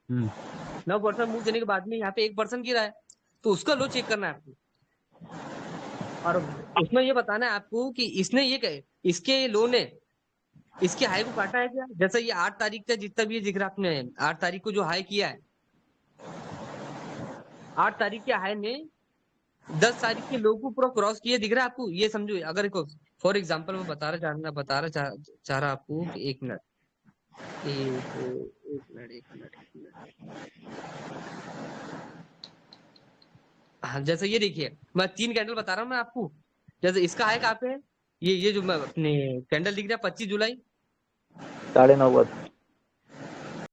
9% मूव देने के बाद में यहाँ पे 1% गिरा है, तो उसका लो चेक करना है आपको। और उसमें ये बताना है आपको कि इसने ये कहे इसके लो ने इसके हाई को काटा है क्या, जैसे ये 8 तारीख का जितना भी ये दिख रहा है आपने 8 तारीख को जो हाई किया है, 8 तारीख के हाई ने 10 तारीख के लो को पूरा क्रॉस किए दिख रहा है आपको, ये समझो। अगर फॉर एग्जाम्पल मैं बता रहा चाह रहा आपको कि एक मिनट हाँ, जैसे ये देखिए मैं 3 कैंडल बता रहा हूँ मैं आपको, जैसे इसका हाई कहाँ पे है, ये जो मैं अपने कैंडल दिख रहा है 25 जुलाई, 9:30 बजे।